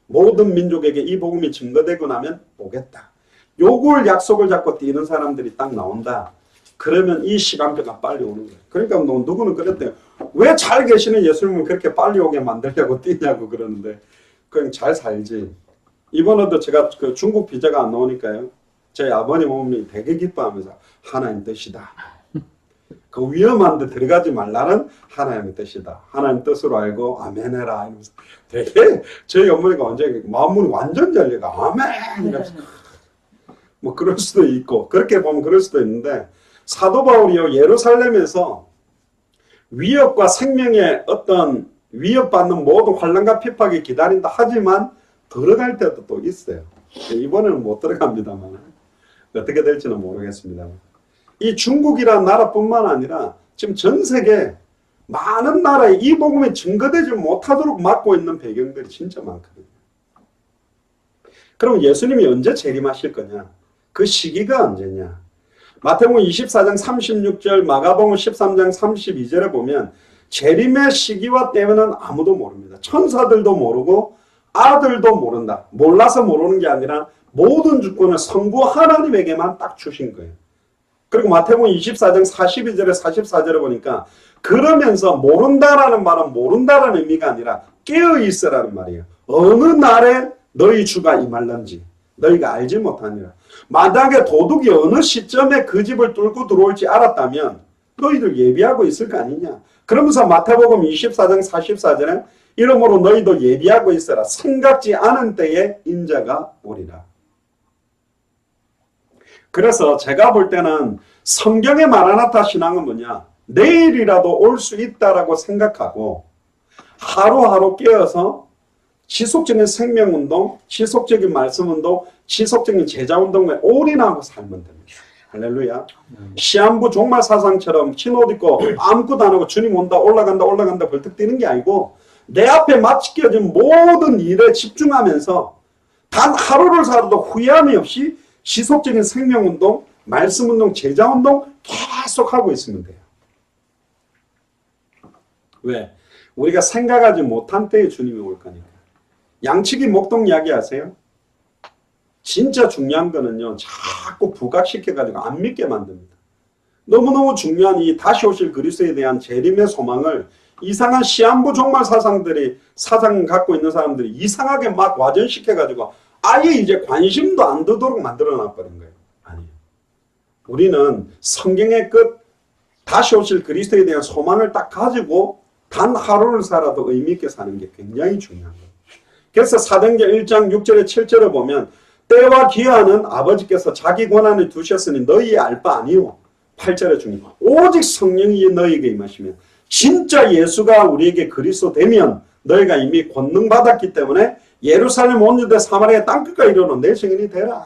모든 민족에게 이 복음이 증거되고 나면 오겠다. 요걸 약속을 잡고 뛰는 사람들이 딱 나온다. 그러면 이 시간표가 빨리 오는 거예요. 그러니까 누구는 그랬대요. 왜 잘 계시는 예수님을 그렇게 빨리 오게 만들려고 뛰냐고 그러는데 그냥 잘 살지. 이번에도 제가 그 중국 비자가 안 나오니까요. 저희 아버님 어머니 되게 기뻐하면서 하나님 뜻이다. 그 위험한 데 들어가지 말라는 하나님의 뜻이다. 하나님 뜻으로 알고 아멘 해라. 이러면서 되게 저희 어머니가 완전히 마음문이 완전 열려가 아멘 이러면서 뭐 그럴 수도 있고 그렇게 보면 그럴 수도 있는데 사도 바울이요 예루살렘에서 위협과 생명의 어떤 위협받는 모든 환난과 핍박이 기다린다 하지만 들어갈 때도 또 있어요. 이번에는 못 들어갑니다만 어떻게 될지는 모르겠습니다. 이 중국이라는 나라뿐만 아니라 지금 전 세계 많은 나라에 이 복음이 증거되지 못하도록 막고 있는 배경들이 진짜 많거든요. 그럼 예수님이 언제 재림하실 거냐? 그 시기가 언제냐? 마태복음 24장 36절, 마가복음 13장 32절에 보면 재림의 시기와 때는 아무도 모릅니다. 천사들도 모르고 아들도 모른다. 몰라서 모르는 게 아니라 모든 주권을 성부 하나님에게만 딱 주신 거예요. 그리고 마태복음 24장 42절에 44절에 보니까 그러면서 모른다라는 말은 모른다라는 의미가 아니라 깨어있으라는 말이에요. 어느 날에 너희 주가 임할런지 너희가 알지 못하니라. 만약에 도둑이 어느 시점에 그 집을 뚫고 들어올지 알았다면 너희들 예비하고 있을 거 아니냐. 그러면서 마태복음 24장 44절에 이러므로 너희도 예비하고 있어라. 생각지 않은 때에 인자가 오리라. 그래서 제가 볼 때는 성경의 마라나타 신앙은 뭐냐? 내일이라도 올 수 있다라고 생각하고 하루하루 깨어서 지속적인 생명운동, 지속적인 말씀운동, 지속적인 제자운동에 올인하고 살면 됩니다. 할렐루야. 시한부 종말 사상처럼 흰옷 입고 아무것도 안 하고 주님 온다 올라간다 벌떡 뛰는 게 아니고 내 앞에 맡겨진 모든 일에 집중하면서 단 하루를 살아도 후회함이 없이 지속적인 생명운동, 말씀운동, 제자운동 계속 하고 있으면 돼요. 왜? 우리가 생각하지 못한 때에 주님이 올 거니까. 양치기 목동 이야기 아세요? 진짜 중요한 거는요. 자꾸 부각시켜가지고 안 믿게 만듭니다. 너무너무 중요한 이 다시 오실 그리스도에 대한 재림의 소망을 이상한 시한부 종말 사상 갖고 있는 사람들이 이상하게 막 와전시켜가지고 아예 이제 관심도 안 두도록 만들어놔버린 거예요. 아니에요. 우리는 성경의 끝 다시 오실 그리스도에 대한 소망을 딱 가지고 단 하루를 살아도 의미 있게 사는 게 굉장히 중요한 거예요. 그래서 사도행전 1장 6절에 7절에 보면 때와 기한은 아버지께서 자기 권한을 두셨으니 너희의 알 바 아니오. 8절에 주님 오직 성령이 너희에게 임하시면 진짜 예수가 우리에게 그리스도 되면 너희가 이미 권능 받았기 때문에 예루살렘 온 유대 사마리아 땅끝까지 이르러 내 증인이 되라.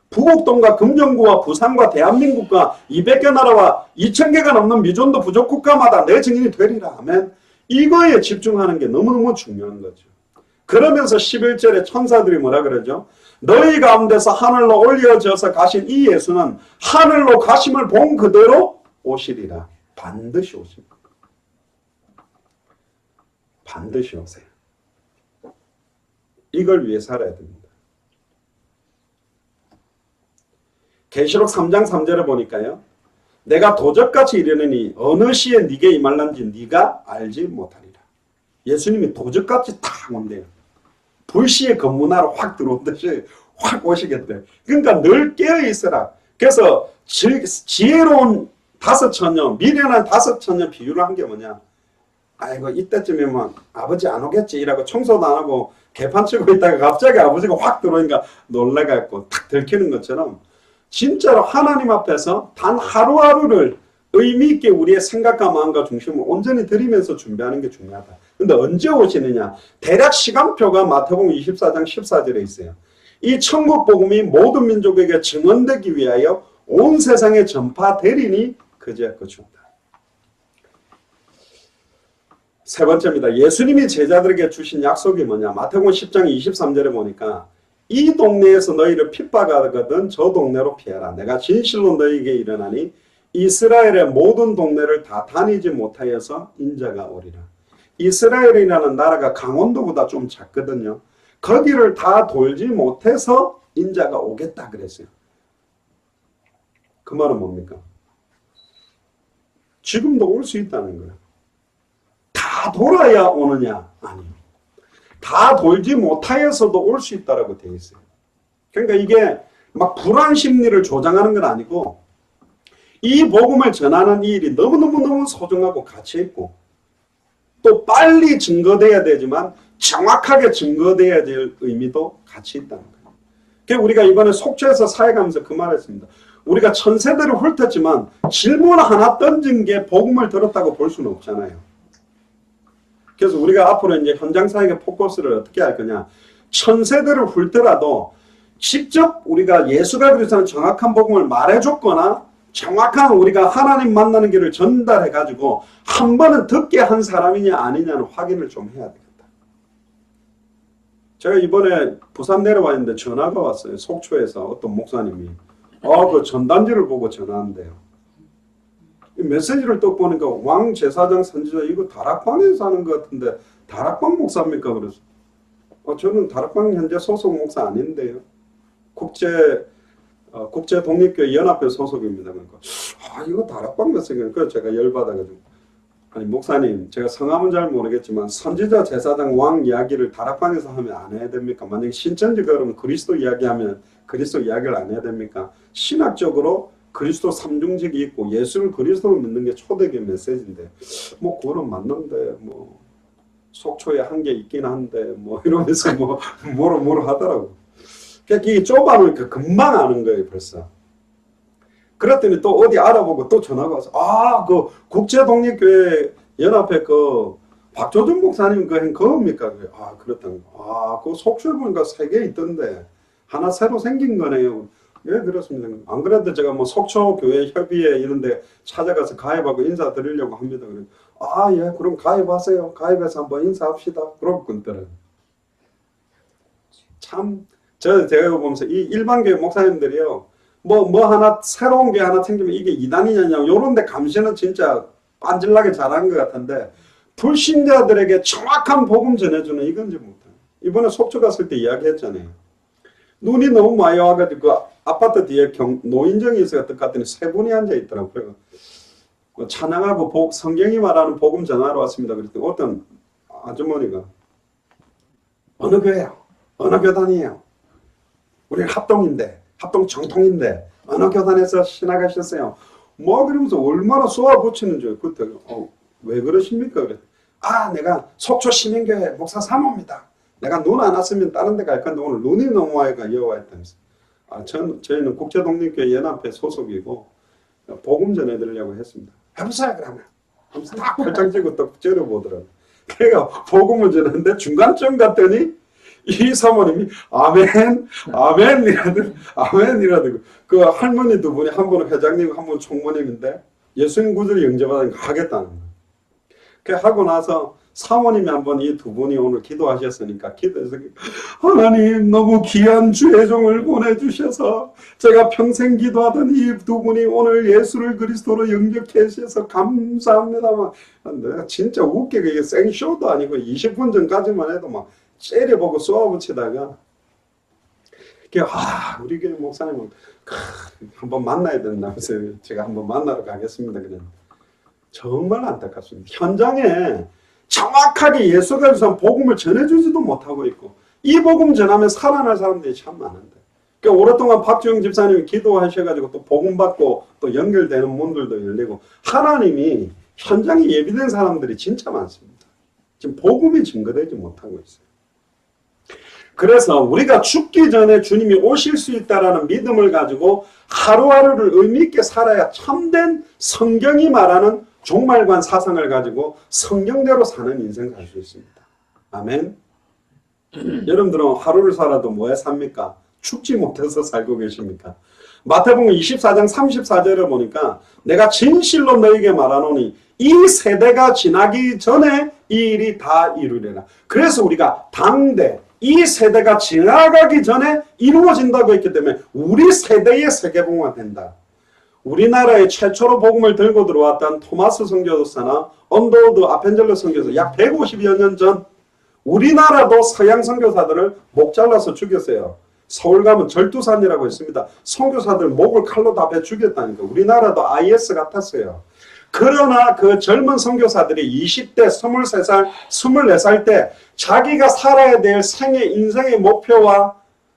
부곡동과 금정구와 부산과 대한민국과 200개 나라와 2000개가 넘는 미존도 부족 국가마다 내 증인이 되리라 하면 이거에 집중하는 게 너무너무 중요한 거죠. 그러면서 11절에 천사들이 뭐라 그러죠? 너희 가운데서 하늘로 올려져서 가신 이 예수는 하늘로 가심을 본 그대로 오시리라. 반드시 오십니다. 반드시 오세요. 이걸 위해 살아야 됩니다. 계시록 3장 3절에 보니까요. 내가 도적같이 이르느니 어느 시에 네게 임할란지 네가 알지 못하리라. 예수님이 도적같이 탁 온대요. 불시에 검문하러 확 들어오듯이 확 오시겠대. 그러니까 늘 깨어있으라. 그래서 지혜로운 5,000년, 미련한 5,000년 비유를 한 게 뭐냐. 아이고 이때쯤이면 아버지 안 오겠지 이라고 청소도 안 하고 개판 치고 있다가 갑자기 아버지가 확 들어오니까 놀래갖고 탁 들키는 것처럼 진짜로 하나님 앞에서 단 하루하루를 의미 있게 우리의 생각과 마음과 중심을 온전히 드리면서 준비하는 게 중요하다. 근데 언제 오시느냐? 대략 시간표가 마태복음 24장 14절에 있어요. 이 천국 복음이 모든 민족에게 증언되기 위하여 온 세상에 전파되리니 그제야 그치옵니다. 세 번째입니다. 예수님이 제자들에게 주신 약속이 뭐냐? 마태복음 10장 23절에 보니까 이 동네에서 너희를 핍박하거든 저 동네로 피해라. 내가 진실로 너희에게 이르나니 이스라엘의 모든 동네를 다 다니지 못하여서 인자가 오리라. 이스라엘이라는 나라가 강원도보다 좀 작거든요. 거기를 다 돌지 못해서 인자가 오겠다 그랬어요. 그 말은 뭡니까? 지금도 올 수 있다는 거예요. 다 돌아야 오느냐? 아니요. 다 돌지 못하여서도 올 수 있다라고 되어 있어요. 그러니까 이게 막 불안 심리를 조장하는 건 아니고 이 복음을 전하는 이 일이 너무너무 소중하고 가치 있고 또 빨리 증거돼야 되지만 정확하게 증거돼야 될 의미도 같이 있다는 거예요. 그래서 우리가 이번에 속초에서 사역하면서 그 말했습니다. 우리가 천세대를 훑었지만 질문 하나 던진 게 복음을 들었다고 볼 수는 없잖아요. 그래서 우리가 앞으로 이제 현장 사역의 포커스를 어떻게 할 거냐. 천세대를 훑더라도 직접 우리가 예수가 그리스도는 정확한 복음을 말해줬거나 정확한 우리가 하나님 만나는 길을 전달해 가지고 한 번은 듣게 한 사람이냐 아니냐는 확인을 좀 해야 되겠다. 제가 이번에 부산 내려와 있는데 전화가 왔어요. 속초에서 어떤 목사님이 그 전단지를 보고 전화한대요. 이 메시지를 또 보니까 왕 제사장 선지자 이거 다락방에서 하는 것 같은데 다락방 목사입니까? 그래서 저는 다락방 현재 소속 목사 아닌데요. 국제 독립교회 연합회 소속입니다. 그러니까 이거 다락방 메시지니까 그래서 제가 열받아가지고 아니 목사님 제가 성함은 잘 모르겠지만 선지자 제사장 왕 이야기를 다락방에서 하면 안 해야 됩니까? 만약에 신천지 그러면 그리스도 이야기하면 그리스도 이야기를 안 해야 됩니까? 신학적으로 그리스도 삼중직이 있고 예수를 그리스도로 믿는 게 초대교회 메시지인데 뭐 그거는 맞는데 뭐 속초에 한 게 있긴 한데 뭐 이러면서 뭐로 하더라고. 그러니까 이게 좁아놓으니까 금방 아는 거예요 벌써. 그랬더니 또 어디 알아보고 또 전화가 와서 그 국제독립교회 연합회 그 박조준 목사님 그겁니까? 그렇다는 거. 그 속초에 보니까 3개 있던데 하나 새로 생긴 거네요. 예, 그렇습니다. 안 그래도 제가 뭐 속초교회 협의회 이런데 찾아가서 가입하고 인사드리려고 합니다. 예, 그럼 가입하세요. 가입해서 한번 인사합시다. 그러고 끊더라고요. 참, 제가 보면서 이 일반교회 목사님들이요. 뭐 하나 새로운 게 하나 생기면 이게 이단이냐냐 요런 데 감시는 진짜 빤질나게 잘하는 것 같은데 불신자들에게 정확한 복음 전해주는 이건지 못해요. 이번에 속초 갔을 때 이야기했잖아요. 눈이 너무 많이 와가지고 아파트 뒤에 노인정이 있어서 갔더니 3분이 앉아있더라고요. 찬양하고 성경이 말하는 복음 전하러 왔습니다. 그랬더니 어떤 아주머니가 어느 교회요? 어느 교단이에요? 우리는 합동 정통인데 어느 교단에서 신학하셨어요? 그러면서 얼마나 쏘아붙이는 줄 그때 왜 그러십니까? 그래. 내가 속초 시민교회 목사 사모입니다. 내가 눈 안 왔으면 다른 데 갈 건데 오늘 눈이 너무 와가 여와 있다면서. 저희는 국제독립교회 연합회 소속이고 복음 전해드리려고 했습니다. 해보세요 그러면. 하면서 딱 팔짱 찌고 또 째려보더라고요. 그래가 복음을 전했는데 중간쯤 갔더니 이 사모님이 아멘 이라더라고요. 그 할머니 두 분이 한 분은 회장님 한 분은 총무님인데 예수님 구절을 영접하니까 하겠다는 거예요. 그렇게 하고 나서 사모님이 한번 이 두 분이 오늘 기도하셨으니까 기도해서 하나님 너무 귀한 주의 종을 보내주셔서 제가 평생 기도하던 이 두 분이 오늘 예수를 그리스도로 영접해 주셔서 감사합니다. 내가 진짜 웃기게 이게 생쇼도 아니고 20분 전까지만 해도 막 째려보고 쏘아붙이다가 우리 교회 목사님은 한번 만나야 된다면서 제가 한번 만나러 가겠습니다. 그랬는데 정말 안타깝습니다. 현장에 정확하게 예수가 주신 복음을 전해주지도 못하고 있고 이 복음 전하면 살아날 사람들이 참 많은데 그러니까 오랫동안 박주영 집사님이 기도하셔가지고 또 복음 받고 또 연결되는 문들도 열리고 하나님이 현장에 예비된 사람들이 진짜 많습니다. 지금 복음이 증거되지 못하고 있어요. 그래서 우리가 죽기 전에 주님이 오실 수 있다는 믿음을 가지고 하루하루를 의미 있게 살아야 참된 성경이 말하는 종말관 사상을 가지고 성경대로 사는 인생 살 수 있습니다. 아멘. 여러분들은 하루를 살아도 뭐에 삽니까? 죽지 못해서 살고 계십니까? 마태복음 24장 34절에 보니까 내가 진실로 너에게 말하노니 이 세대가 지나기 전에 이 일이 다 이루리라. 그래서 우리가 당대 이 세대가 지나가기 전에 이루어진다고 했기 때문에 우리 세대의 세계복음화 된다. 우리나라에 최초로 복음을 들고 들어왔던 토마스 선교사나 언더우드 아펜젤러 선교사 약 150여 년 전 우리나라도 서양 선교사들을 목 잘라서 죽였어요. 서울 가면 절두산이라고 있습니다. 선교사들 목을 칼로 다 베 죽였다니까. 우리나라도 IS 같았어요. 그러나 그 젊은 선교사들이 20대, 23살, 24살 때 자기가 살아야 될 인생의 목표와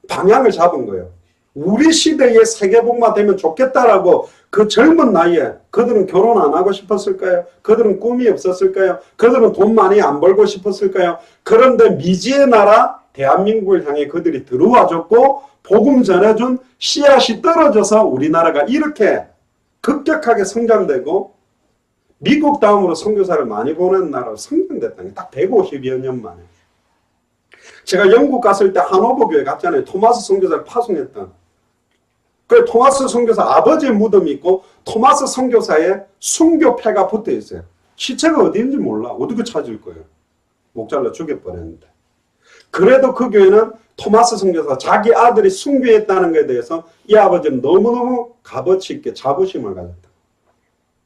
방향을 잡은 거예요. 우리 시대에 세계복음화 되면 좋겠다라고 그 젊은 나이에 그들은 결혼 안 하고 싶었을까요? 그들은 꿈이 없었을까요? 그들은 돈 많이 안 벌고 싶었을까요? 그런데 미지의 나라 대한민국을 향해 그들이 들어와줬고 복음 전해준 씨앗이 떨어져서 우리나라가 이렇게 급격하게 성장되고 미국 다음으로 선교사를 많이 보낸 나라로 성장됐다는 게 딱 150여 년 만에. 제가 영국 갔을 때 하노버 교회 갔잖아요. 토마스 선교사를 파송했던. 그 토마스 선교사 아버지의 무덤이 있고 토마스 선교사의 순교패가 붙어 있어요. 시체가 어디 있는지 몰라. 어떻게 찾을 거예요? 목 잘라 죽여버렸는데. 그래도 그 교회는 토마스 선교사 자기 아들이 순교했다는 것에 대해서 이 아버지는 너무너무 값어치 있게 자부심을 가졌다.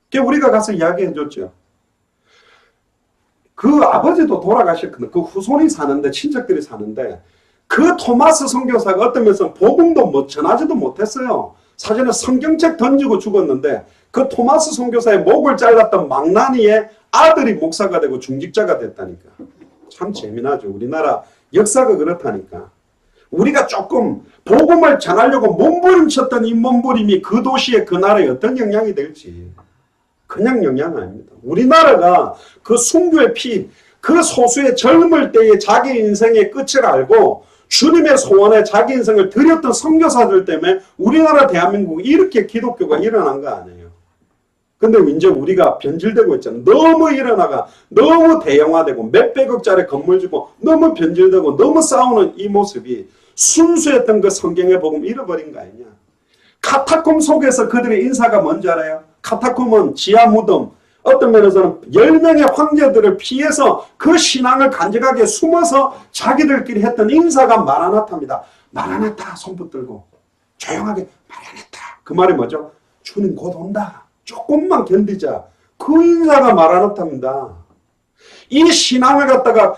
그게 우리가 가서 이야기해 줬죠. 그 아버지도 돌아가셨거든. 그 후손이 사는데, 친척들이 사는데, 그 토마스 선교사가 어떤 면에서 복음도 뭐 전하지도 못했어요. 사실은 성경책 던지고 죽었는데, 그 토마스 선교사의 목을 잘랐던 망나니의 아들이 목사가 되고 중직자가 됐다니까. 참 재미나죠. 우리나라 역사가 그렇다니까. 우리가 조금 복음을 전하려고 몸부림쳤던 이 몸부림이 그 도시에 그 나라에 어떤 영향이 될지. 그냥 영향 아닙니다. 우리나라가 그 순교의 피, 그 소수의 젊을 때의 자기 인생의 끝을 알고 주님의 소원에 자기 인생을 드렸던 선교사들 때문에 우리나라 대한민국이 이렇게 기독교가 일어난 거 아니에요. 근데 이제 우리가 변질되고 있잖아요. 너무 일어나가 너무 대형화되고 몇백억짜리 건물 짓고 너무 변질되고 너무 싸우는 이 모습이 순수했던 그 성경의 복음 잃어버린 거 아니냐. 카타콤 속에서 그들의 인사가 뭔지 알아요? 카타콤은 지하 무덤, 어떤 면에서는 10명의 황제들을 피해서 그 신앙을 간직하게 숨어서 자기들끼리 했던 인사가 마라나타입니다. 마라나타 손 붙들고 조용하게 마라나타. 그 말이 뭐죠? 주님 곧 온다. 조금만 견디자. 그 인사가 마라나타입니다. 이 신앙을 갖다가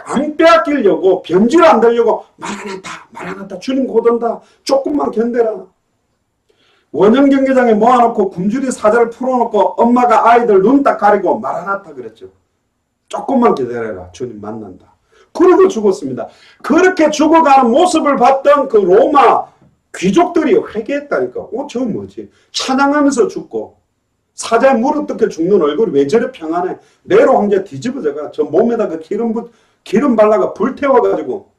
안 빼앗기려고 변질 안 되려고 마라나타 마라나타 주님 곧 온다. 조금만 견뎌라. 원형 경기장에 모아놓고 굶주리 사자를 풀어놓고 엄마가 아이들 눈 딱 가리고 마라나타 그랬죠. 조금만 기다려라. 주님 만난다. 그러고 죽었습니다. 그렇게 죽어가는 모습을 봤던 그 로마 귀족들이 회개했다니까. 저 뭐지? 찬양하면서 죽고 사자에 물어뜯겨 죽는 얼굴이 왜 저래 평안해? 네로 황제 뒤집어져가 저 몸에다가 기름 발라가 불태워가지고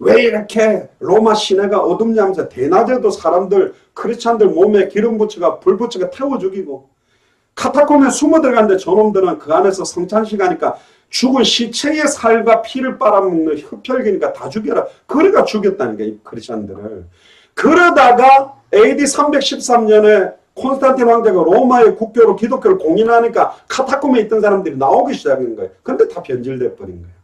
왜 이렇게 로마 시내가 어둡냐면서 대낮에도 사람들 크리스찬들 몸에 기름 붙여가 불 붙여가 태워 죽이고 카타콤에 숨어 들어갔는데 저놈들은 그 안에서 성찬식 하니까 죽은 시체의 살과 피를 빨아먹는 흡혈귀니까 다 죽여라. 그러니까 죽였다니까 이 크리스찬들을. 그러다가 AD 313년에 콘스탄틴 황제가 로마의 국교로 기독교를 공인하니까 카타콤에 있던 사람들이 나오기 시작한 거예요. 그런데 다 변질돼 버린 거예요.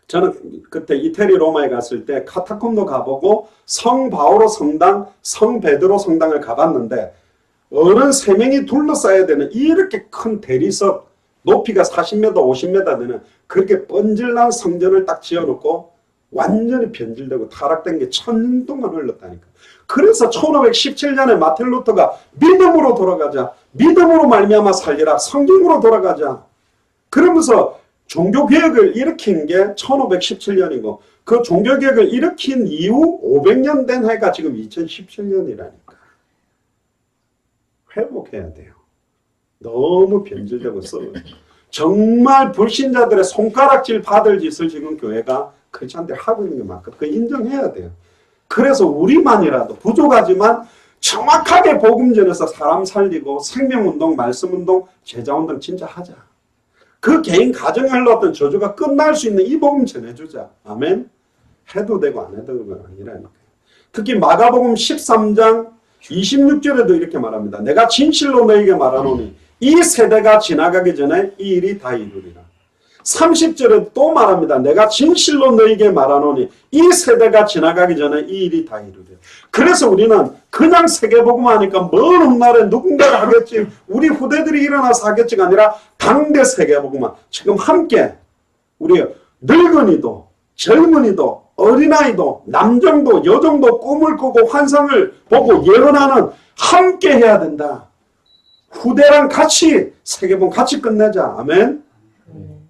저는 그때 이태리 로마에 갔을 때 카타콤도 가보고 성 바오로 성당, 성 베드로 성당을 가봤는데 어른 3명이 둘러싸야 되는 이렇게 큰 대리석 높이가 40m, 50m 되는 그렇게 뻔질난 성전을 딱 지어놓고 완전히 변질되고 타락된 게 1000년 동안 흘렀다니까. 그래서 1517년에 마틴 루터가 믿음으로 돌아가자. 믿음으로 말미암아 살리라. 성경으로 돌아가자. 그러면서 종교개혁을 일으킨 게 1517년이고 그 종교개혁을 일으킨 이후 500년 된 해가 지금 2017년이라니까. 회복해야 돼요. 너무 변질되고 썩어요. 정말 불신자들의 손가락질 받을 짓을 지금 교회가 크리스찬들이 하고 있는 게 많거든요. 그거 인정해야 돼요. 그래서 우리만이라도 부족하지만 정확하게 복음 전해서 사람 살리고 생명운동, 말씀운동, 제자운동 진짜 하자. 그 개인 가정에 흘렀던 저주가 끝날 수 있는 이 복음 전해주자. 아멘. 해도 되고 안 해도 되고 아니라니까요. 특히 마가복음 13장 26절에도 이렇게 말합니다. 내가 진실로 너에게 말하노니 이 세대가 지나가기 전에 이 일이 다 이루리라. 30절에 또 말합니다. 내가 진실로 너에게 말하노니 이 세대가 지나가기 전에 이 일이 다 이루리라. 그래서 우리는 그냥 세계복음 하니까 먼 훗날에 누군가가 하겠지, 우리 후대들이 일어나서 하겠지가 아니라 당대 세계복음만 지금 함께 우리 늙은이도 젊은이도 어린아이도 남정도 여정도 꿈을 꾸고 환상을 보고 예언하는 함께 해야 된다. 후대랑 같이 세계복음 같이 끝내자. 아멘.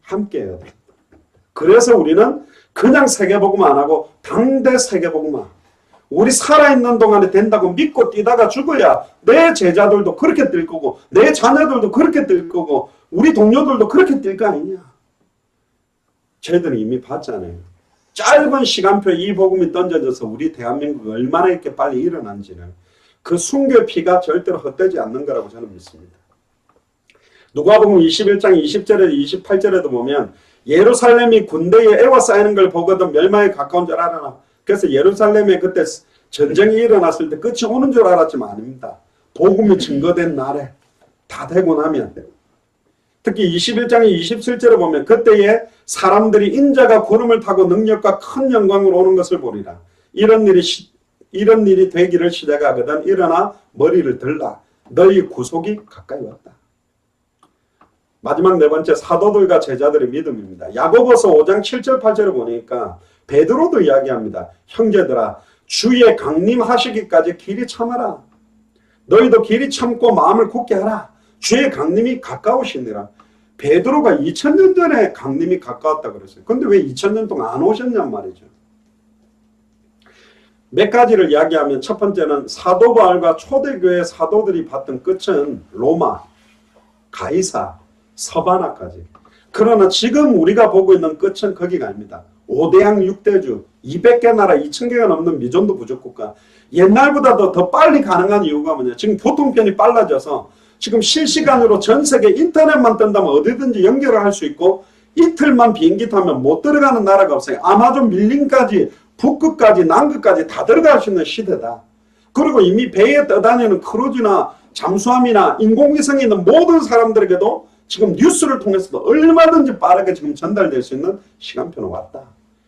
함께 해야 돼. 그래서 우리는 그냥 세계복음 안 하고 당대 세계복음만. 우리 살아있는 동안에 된다고 믿고 뛰다가 죽어야 내 제자들도 그렇게 뛸 거고 내 자녀들도 그렇게 뛸 거고 우리 동료들도 그렇게 뛸 거 아니냐. 저희들은 이미 봤잖아요. 짧은 시간표에 이 복음이 던져져서 우리 대한민국이 얼마나 이렇게 빨리 일어난지를. 그 순교의 피가 절대로 헛되지 않는 거라고 저는 믿습니다. 누가복음 21장 20절에서 28절에도 보면 예루살렘이 군대에 에워싸이는 걸 보거든 멸망에 가까운 줄 알아라. 그래서 예루살렘에 그때 전쟁이 일어났을 때 끝이 오는 줄 알았지만 아닙니다. 복음이 증거된 날에 다 되고 나면, 특히 21장의 27절에 보면 그때에 사람들이 인자가 구름을 타고 능력과 큰 영광으로 오는 것을 보리라. 이런 일이 되기를 시작하거든 일어나 머리를 들라. 너희 구속이 가까이 왔다. 마지막 네 번째, 사도들과 제자들의 믿음입니다. 야고보서 5장 7절 8절을 보니까 베드로도 이야기합니다. 형제들아, 주의 강림하시기까지 길이 참아라. 너희도 길이 참고 마음을 굳게 하라. 주의 강림이 가까우시니라. 베드로가 2000년 전에 강림이 가까웠다 그랬어요. 근데 왜 2000년 동안 안 오셨냔 말이죠. 몇 가지를 이야기하면 첫 번째는 사도 바울과 초대교회 사도들이 받던 끝은 로마, 가이사, 서바나까지. 그러나 지금 우리가 보고 있는 끝은 거기가 아닙니다. 5대양 6대주, 200개 나라, 2000개가 넘는 미존도 부족국가. 옛날보다도 더 빨리 가능한 이유가 뭐냐. 지금 교통편이 빨라져서 지금 실시간으로 전 세계 인터넷만 뜬다면 어디든지 연결을 할 수 있고 이틀만 비행기 타면 못 들어가는 나라가 없어요. 아마존 밀림까지 북극까지 남극까지 다 들어갈 수 있는 시대다. 그리고 이미 배에 떠다니는 크루즈나 잠수함이나 인공위성이 있는 모든 사람들에게도 지금 뉴스를 통해서도 얼마든지 빠르게 지금 전달될 수 있는 시간표는 왔다.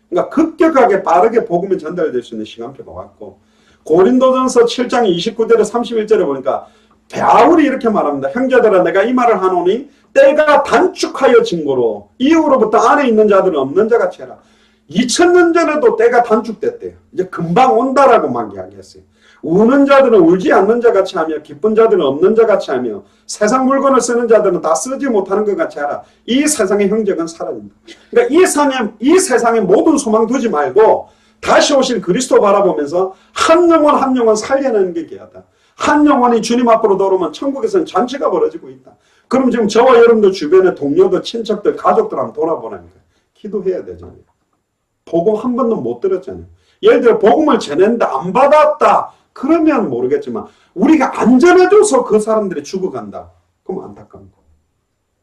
그러니까 급격하게 빠르게 복음이 전달될 수 있는 시간표가 왔고, 고린도전서 7장 29절에 31절에 보니까 바울이 이렇게 말합니다. 형제들아, 내가 이 말을 하노니 때가 단축하여 증거로 이후로부터 안에 있는 자들은 없는 자같이 해라. 2000년 전에도 때가 단축됐대요. 이제 금방 온다라고 막 이야기했어요. 우는 자들은 울지 않는 자같이 하며 기쁜 자들은 없는 자같이 하며 세상 물건을 쓰는 자들은 다 쓰지 못하는 것 같이 하라. 이 세상의 형제는 사라진다. 그러니까 이 세상에 모든 소망 두지 말고 다시 오실 그리스도 바라보면서 한 영혼 한 영혼 살려내는 게 귀하다. 한 영혼이 주님 앞으로 돌아오면 천국에서는 잔치가 벌어지고 있다. 그럼 지금 저와 여러분들 주변에 동료들, 친척들, 가족들 한번 돌아보라는 거예요. 기도해야 되잖아요. 복음 한 번도 못 들었잖아요. 예를 들어 복음을 전했는데 안 받았다. 그러면 모르겠지만 우리가 안 전해줘서 그 사람들이 죽어간다. 그럼 안타까운 거.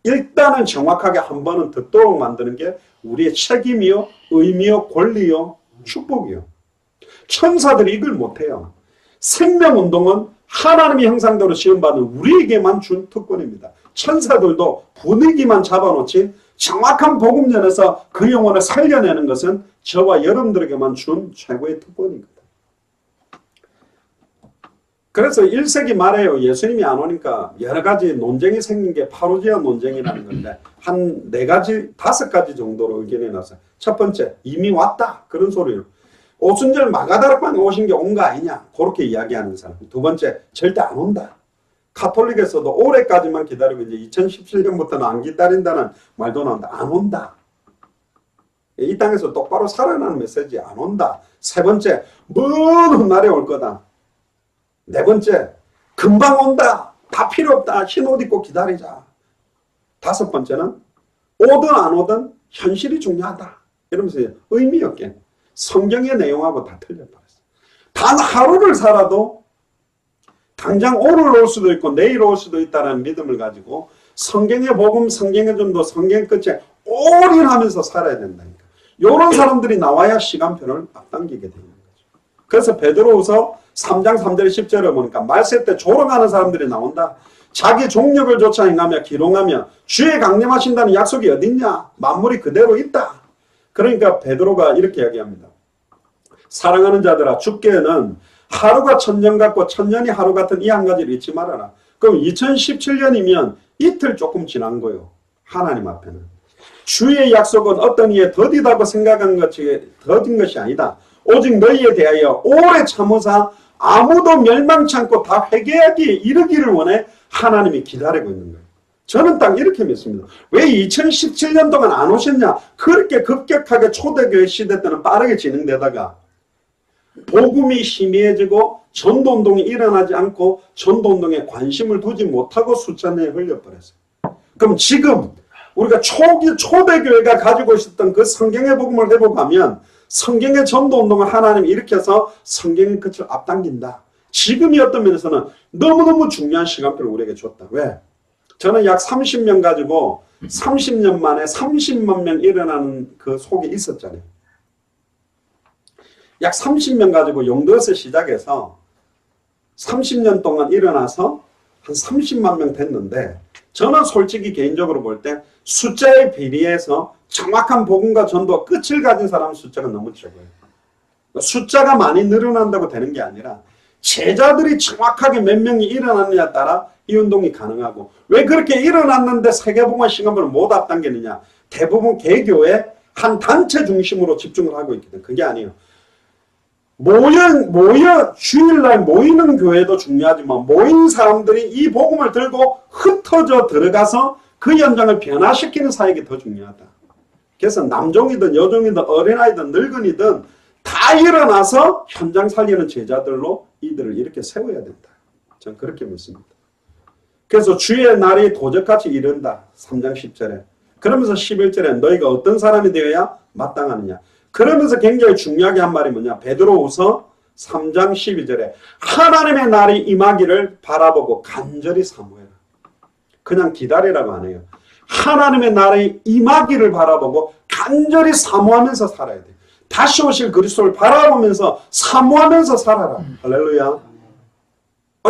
일단은 정확하게 한 번은 듣도록 만드는 게 우리의 책임이요, 의미요, 권리요, 축복이요. 천사들이 이걸 못해요. 생명운동은 하나님의 형상대로 지음받은 우리에게만 준 특권입니다. 천사들도 분위기만 잡아놓지 정확한 복음 전에서 그 영혼을 살려내는 것은 저와 여러분들에게만 준 최고의 특권입니다. 그래서 1세기 말에요. 예수님이 안 오니까 여러 가지 논쟁이 생긴 게 파루지아 논쟁이라는 건데 한 4가지, 5가지 정도로 의견이 났어요. 첫 번째, 이미 왔다. 그런 소리예요. 오순절 마가다락방에 오신 게 온 거 아니냐. 그렇게 이야기하는 사람. 두 번째, 절대 안 온다. 카톨릭에서도 올해까지만 기다리고 이제 2017년부터는 안 기다린다는 말도 나온다. 안 온다. 이 땅에서 똑바로 살아나는 메시지 안 온다. 세 번째, 먼 훗날에 올 거다. 네 번째, 금방 온다. 다 필요 없다. 흰 옷 입고 기다리자. 다섯 번째는 오든 안 오든 현실이 중요하다. 이러면서 의미 없게 성경의 내용하고 다 틀려버렸어요. 단 하루를 살아도 당장 오늘 올 수도 있고 내일 올 수도 있다는 믿음을 가지고 성경의 복음, 성경의 전도, 성경 끝에 올인하면서 살아야 된다니까. 이런 사람들이 나와야 시간표를 앞당기게 되는 거죠. 그래서 베드로후서 3장 3절 10절에 보니까 말세 때 조롱하는 사람들이 나온다. 자기 종력을 조차 행하며 기롱하며 주의 강림하신다는 약속이 어딨냐. 만물이 그대로 있다. 그러니까 베드로가 이렇게 이야기합니다. 사랑하는 자들아, 주께는 하루가 천년 같고 천년이 하루 같은 이 한 가지를 잊지 말아라. 그럼 2017년이면 이틀 조금 지난 거예요. 하나님 앞에는. 주의 약속은 어떤 이에 더디다고 생각한 것이 더딘 것이 아니다. 오직 너희에 대하여 오래 참으사 아무도 멸망치 않고 다 회개하기에 이르기를 원해 하나님이 기다리고 있는 거예요. 저는 딱 이렇게 믿습니다. 왜 2017년 동안 안 오셨냐? 그렇게 급격하게 초대교회 시대 때는 빠르게 진행되다가 복음이 희미해지고 전도운동이 일어나지 않고 전도운동에 관심을 두지 못하고 수천 년이 흘려버렸어요. 그럼 지금 우리가 초대교회가 가지고 있었던 그 성경의 복음을 회복하면 성경의 전도운동을 하나님이 일으켜서 성경의 끝을 앞당긴다. 지금이 어떤 면에서는 너무너무 중요한 시간표를 우리에게 줬다. 왜? 저는 약 30년 가지고 30년 만에 30만 명 일어나는 그 속에 있었잖아요. 약 30명 가지고 용도에서 시작해서 30년 동안 일어나서 한 30만 명 됐는데 저는 솔직히 개인적으로 볼 때 숫자에 비례해서 정확한 복음과 전도와 끝을 가진 사람 숫자가 너무 적어요. 숫자가 많이 늘어난다고 되는 게 아니라 제자들이 정확하게 몇 명이 일어났느냐에 따라 이 운동이 가능하고, 왜 그렇게 일어났는데 세계복음화 시간표를 못 앞당기느냐, 대부분 개교의 한 단체 중심으로 집중을 하고 있기 때문에. 그게 아니에요. 주일날 모이는 교회도 중요하지만 모인 사람들이 이 복음을 들고 흩어져 들어가서 그 현장을 변화시키는 사역이 더 중요하다. 그래서 남종이든 여종이든 어린아이든 늙은이든 다 일어나서 현장 살리는 제자들로 이들을 이렇게 세워야 된다. 저는 그렇게 믿습니다. 그래서 주의 날이 도적같이 이른다. 3장 10절에. 그러면서 11절에 너희가 어떤 사람이 되어야 마땅하느냐. 그러면서 굉장히 중요하게 한 말이 뭐냐. 베드로후서 3장 12절에 하나님의 날이 임하기를 바라보고 간절히 사모해라. 그냥 기다리라고 안 해요. 하나님의 날이 임하기를 바라보고 간절히 사모하면서 살아야 돼. 다시 오실 그리스도를 바라보면서 사모하면서 살아라. 할렐루야.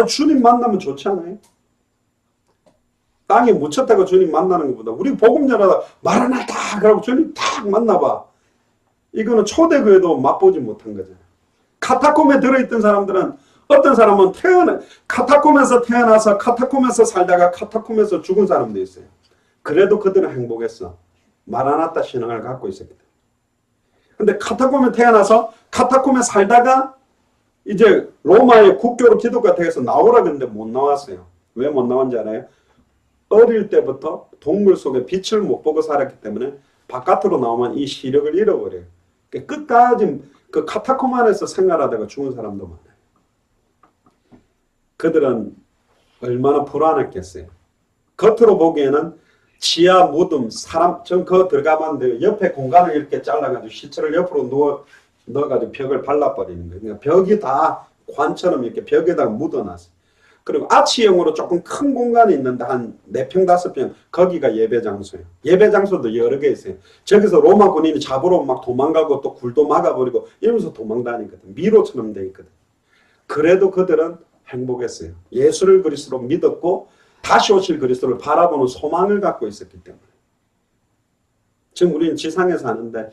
주님 만나면 좋지 않아요? 땅에 묻혔다가 주님 만나는 것보다 우리 복음 전하다 마라나타 그러고 주님 딱 만나봐. 이거는 초대교회도 맛보지 못한 거잖아요. 카타콤에 들어있던 사람들은, 어떤 사람은 카타콤에서 태어나서 카타콤에서 살다가 카타콤에서 죽은 사람도 있어요. 그래도 그들은 행복했어. 마라나타 신앙을 갖고 있었기 때문에. 근데 카타콤에 태어나서 카타콤에 살다가 이제 로마의 국교로 기독교 대회에서 나오라 그랬는데 못 나왔어요. 왜 못 나왔는지 알아요? 어릴 때부터 동물 속에 빛을 못 보고 살았기 때문에 바깥으로 나오면 이 시력을 잃어버려요. 끝까지 그 카타콤 안에서 생활하다가 죽은 사람도 많아요. 그들은 얼마나 불안했겠어요. 겉으로 보기에는 지하 무덤, 사람, 전 그거 들어가봤는데 옆에 공간을 이렇게 잘라가지고 시체를 옆으로 넣어가지고 벽을 발라버리는 거예요. 그러니까 벽이 다 관처럼 이렇게 벽에다가 묻어놨어요. 그리고 아치형으로 조금 큰 공간이 있는데 한 4평, 5평, 거기가 예배 장소예요. 예배 장소도 여러 개 있어요. 저기서 로마 군인이 잡으러 막 도망가고 또 굴도 막아버리고 이러면서 도망다니거든. 미로처럼 돼 있거든. 그래도 그들은 행복했어요. 예수를 그리스도로 믿었고 다시 오실 그리스도를 바라보는 소망을 갖고 있었기 때문에. 지금 우리는 지상에 사는데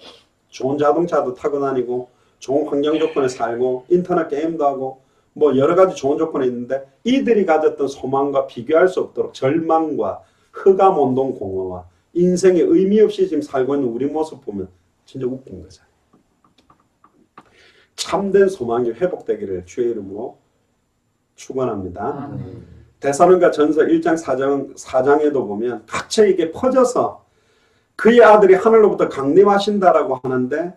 좋은 자동차도 타고 다니고 좋은 환경 조건에 살고 인터넷 게임도 하고 뭐 여러 가지 좋은 조건이 있는데 이들이 가졌던 소망과 비교할 수 없도록 절망과 흑암온동 공허와 인생의 의미 없이 지금 살고 있는 우리 모습 보면 진짜 웃긴 거잖아요. 참된 소망이 회복되기를 주의 이름으로 축원합니다. 데살로니가 전서 1장 4장에도 보면 각처에게 퍼져서 그의 아들이 하늘로부터 강림하신다라고 하는데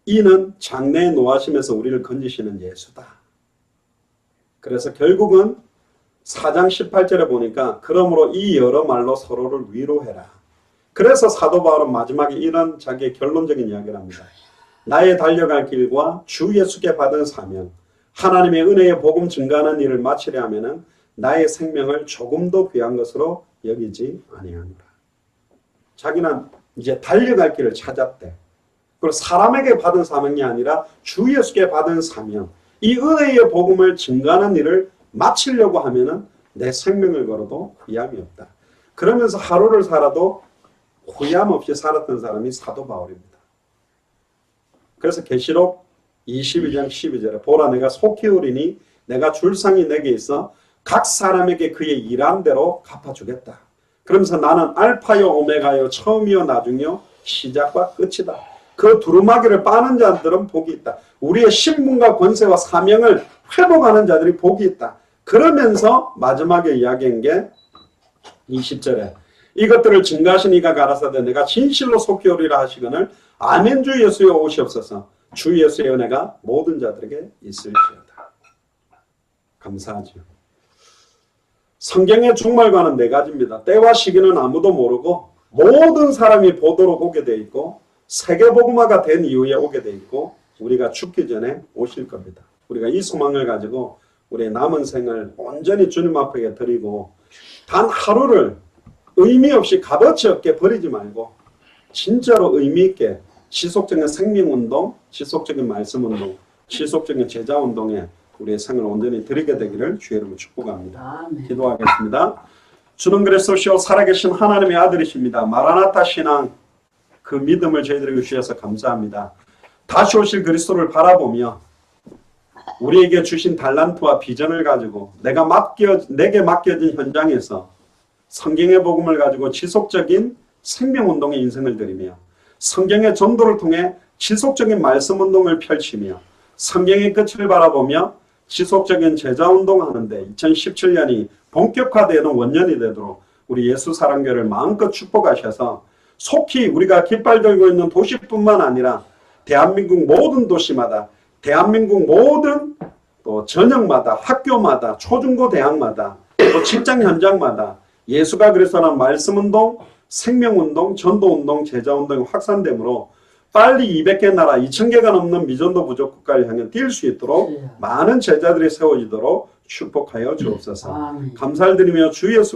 이는 장래에 노하심에서 우리를 건지시는 예수다. 그래서 결국은 4장 18절에 보니까 그러므로 이 여러 말로 서로를 위로해라. 그래서 사도 바울은 마지막에 이런 자기의 결론적인 이야기를 합니다. 나의 달려갈 길과 주 예수께 받은 사명, 하나님의 은혜의 복음 증가하는 일을 마치려 하면은 나의 생명을 조금도 귀한 것으로 여기지 아니하노라. 자기는 이제 달려갈 길을 찾았대. 그리고 사람에게 받은 사명이 아니라 주 예수께 받은 사명, 이 은혜의 복음을 증가하는 일을 마치려고 하면은 내 생명을 걸어도 후회함이 없다. 그러면서 하루를 살아도 후회함 없이 살았던 사람이 사도 바울입니다. 그래서 계시록 22장 12절에 보라 내가 속히 오리니 내가 줄 상이 내게 있어 각 사람에게 그의 일한 대로 갚아주겠다. 그러면서 나는 알파요 오메가요 처음이요 나중이요 시작과 끝이다. 그 두루마기를 빠는 자들은 복이 있다. 우리의 신분과 권세와 사명을 회복하는 자들이 복이 있다. 그러면서 마지막에 이야기한 게 20절에 이것들을 증가하신 이가 가라사대 내가 진실로 속히 오리라 하시거늘 아멘 주 예수여 오시옵소서. 주 예수의 은혜가 모든 자들에게 있을지어다. 감사하죠. 성경의 종말과는 4가지입니다. 때와 시기는 아무도 모르고 모든 사람이 보도록 오게 돼 있고 세계복음화가 된 이후에 오게 돼 있고 우리가 죽기 전에 오실 겁니다. 우리가 이 소망을 가지고 우리의 남은 생을 온전히 주님 앞에 드리고 단 하루를 의미 없이 값어치 없게 버리지 말고 진짜로 의미 있게 지속적인 생명운동, 지속적인 말씀운동, 지속적인 제자운동에 우리의 생을 온전히 드리게 되기를 주의 이름으로 축복합니다. 아멘. 기도하겠습니다. 주는 그리스도시요 살아계신 하나님의 아들이십니다. 마라나타 신앙 그 믿음을 저희들에게 주셔서 감사합니다. 다시 오실 그리스도를 바라보며 우리에게 주신 달란트와 비전을 가지고 내게 맡겨진 현장에서 성경의 복음을 가지고 지속적인 생명운동의 인생을 드리며 성경의 전도를 통해 지속적인 말씀운동을 펼치며 성경의 끝을 바라보며 지속적인 제자운동하는데 2017년이 본격화되는 원년이 되도록 우리 예수사랑교회를 마음껏 축복하셔서 속히 우리가 깃발 들고 있는 도시뿐만 아니라 대한민국 모든 도시마다 대한민국 모든 또 전역마다 학교마다 초중고 대학마다 또 직장 현장마다 예수가 그리스도라는 말씀운동, 생명운동, 전도운동, 제자운동이 확산되므로 빨리 200개 나라 2000개가 넘는 미전도 부족 국가를 향해 뛸 수 있도록 많은 제자들이 세워지도록 축복하여 주옵소서. 아멘. 감사를 드리며 주 예수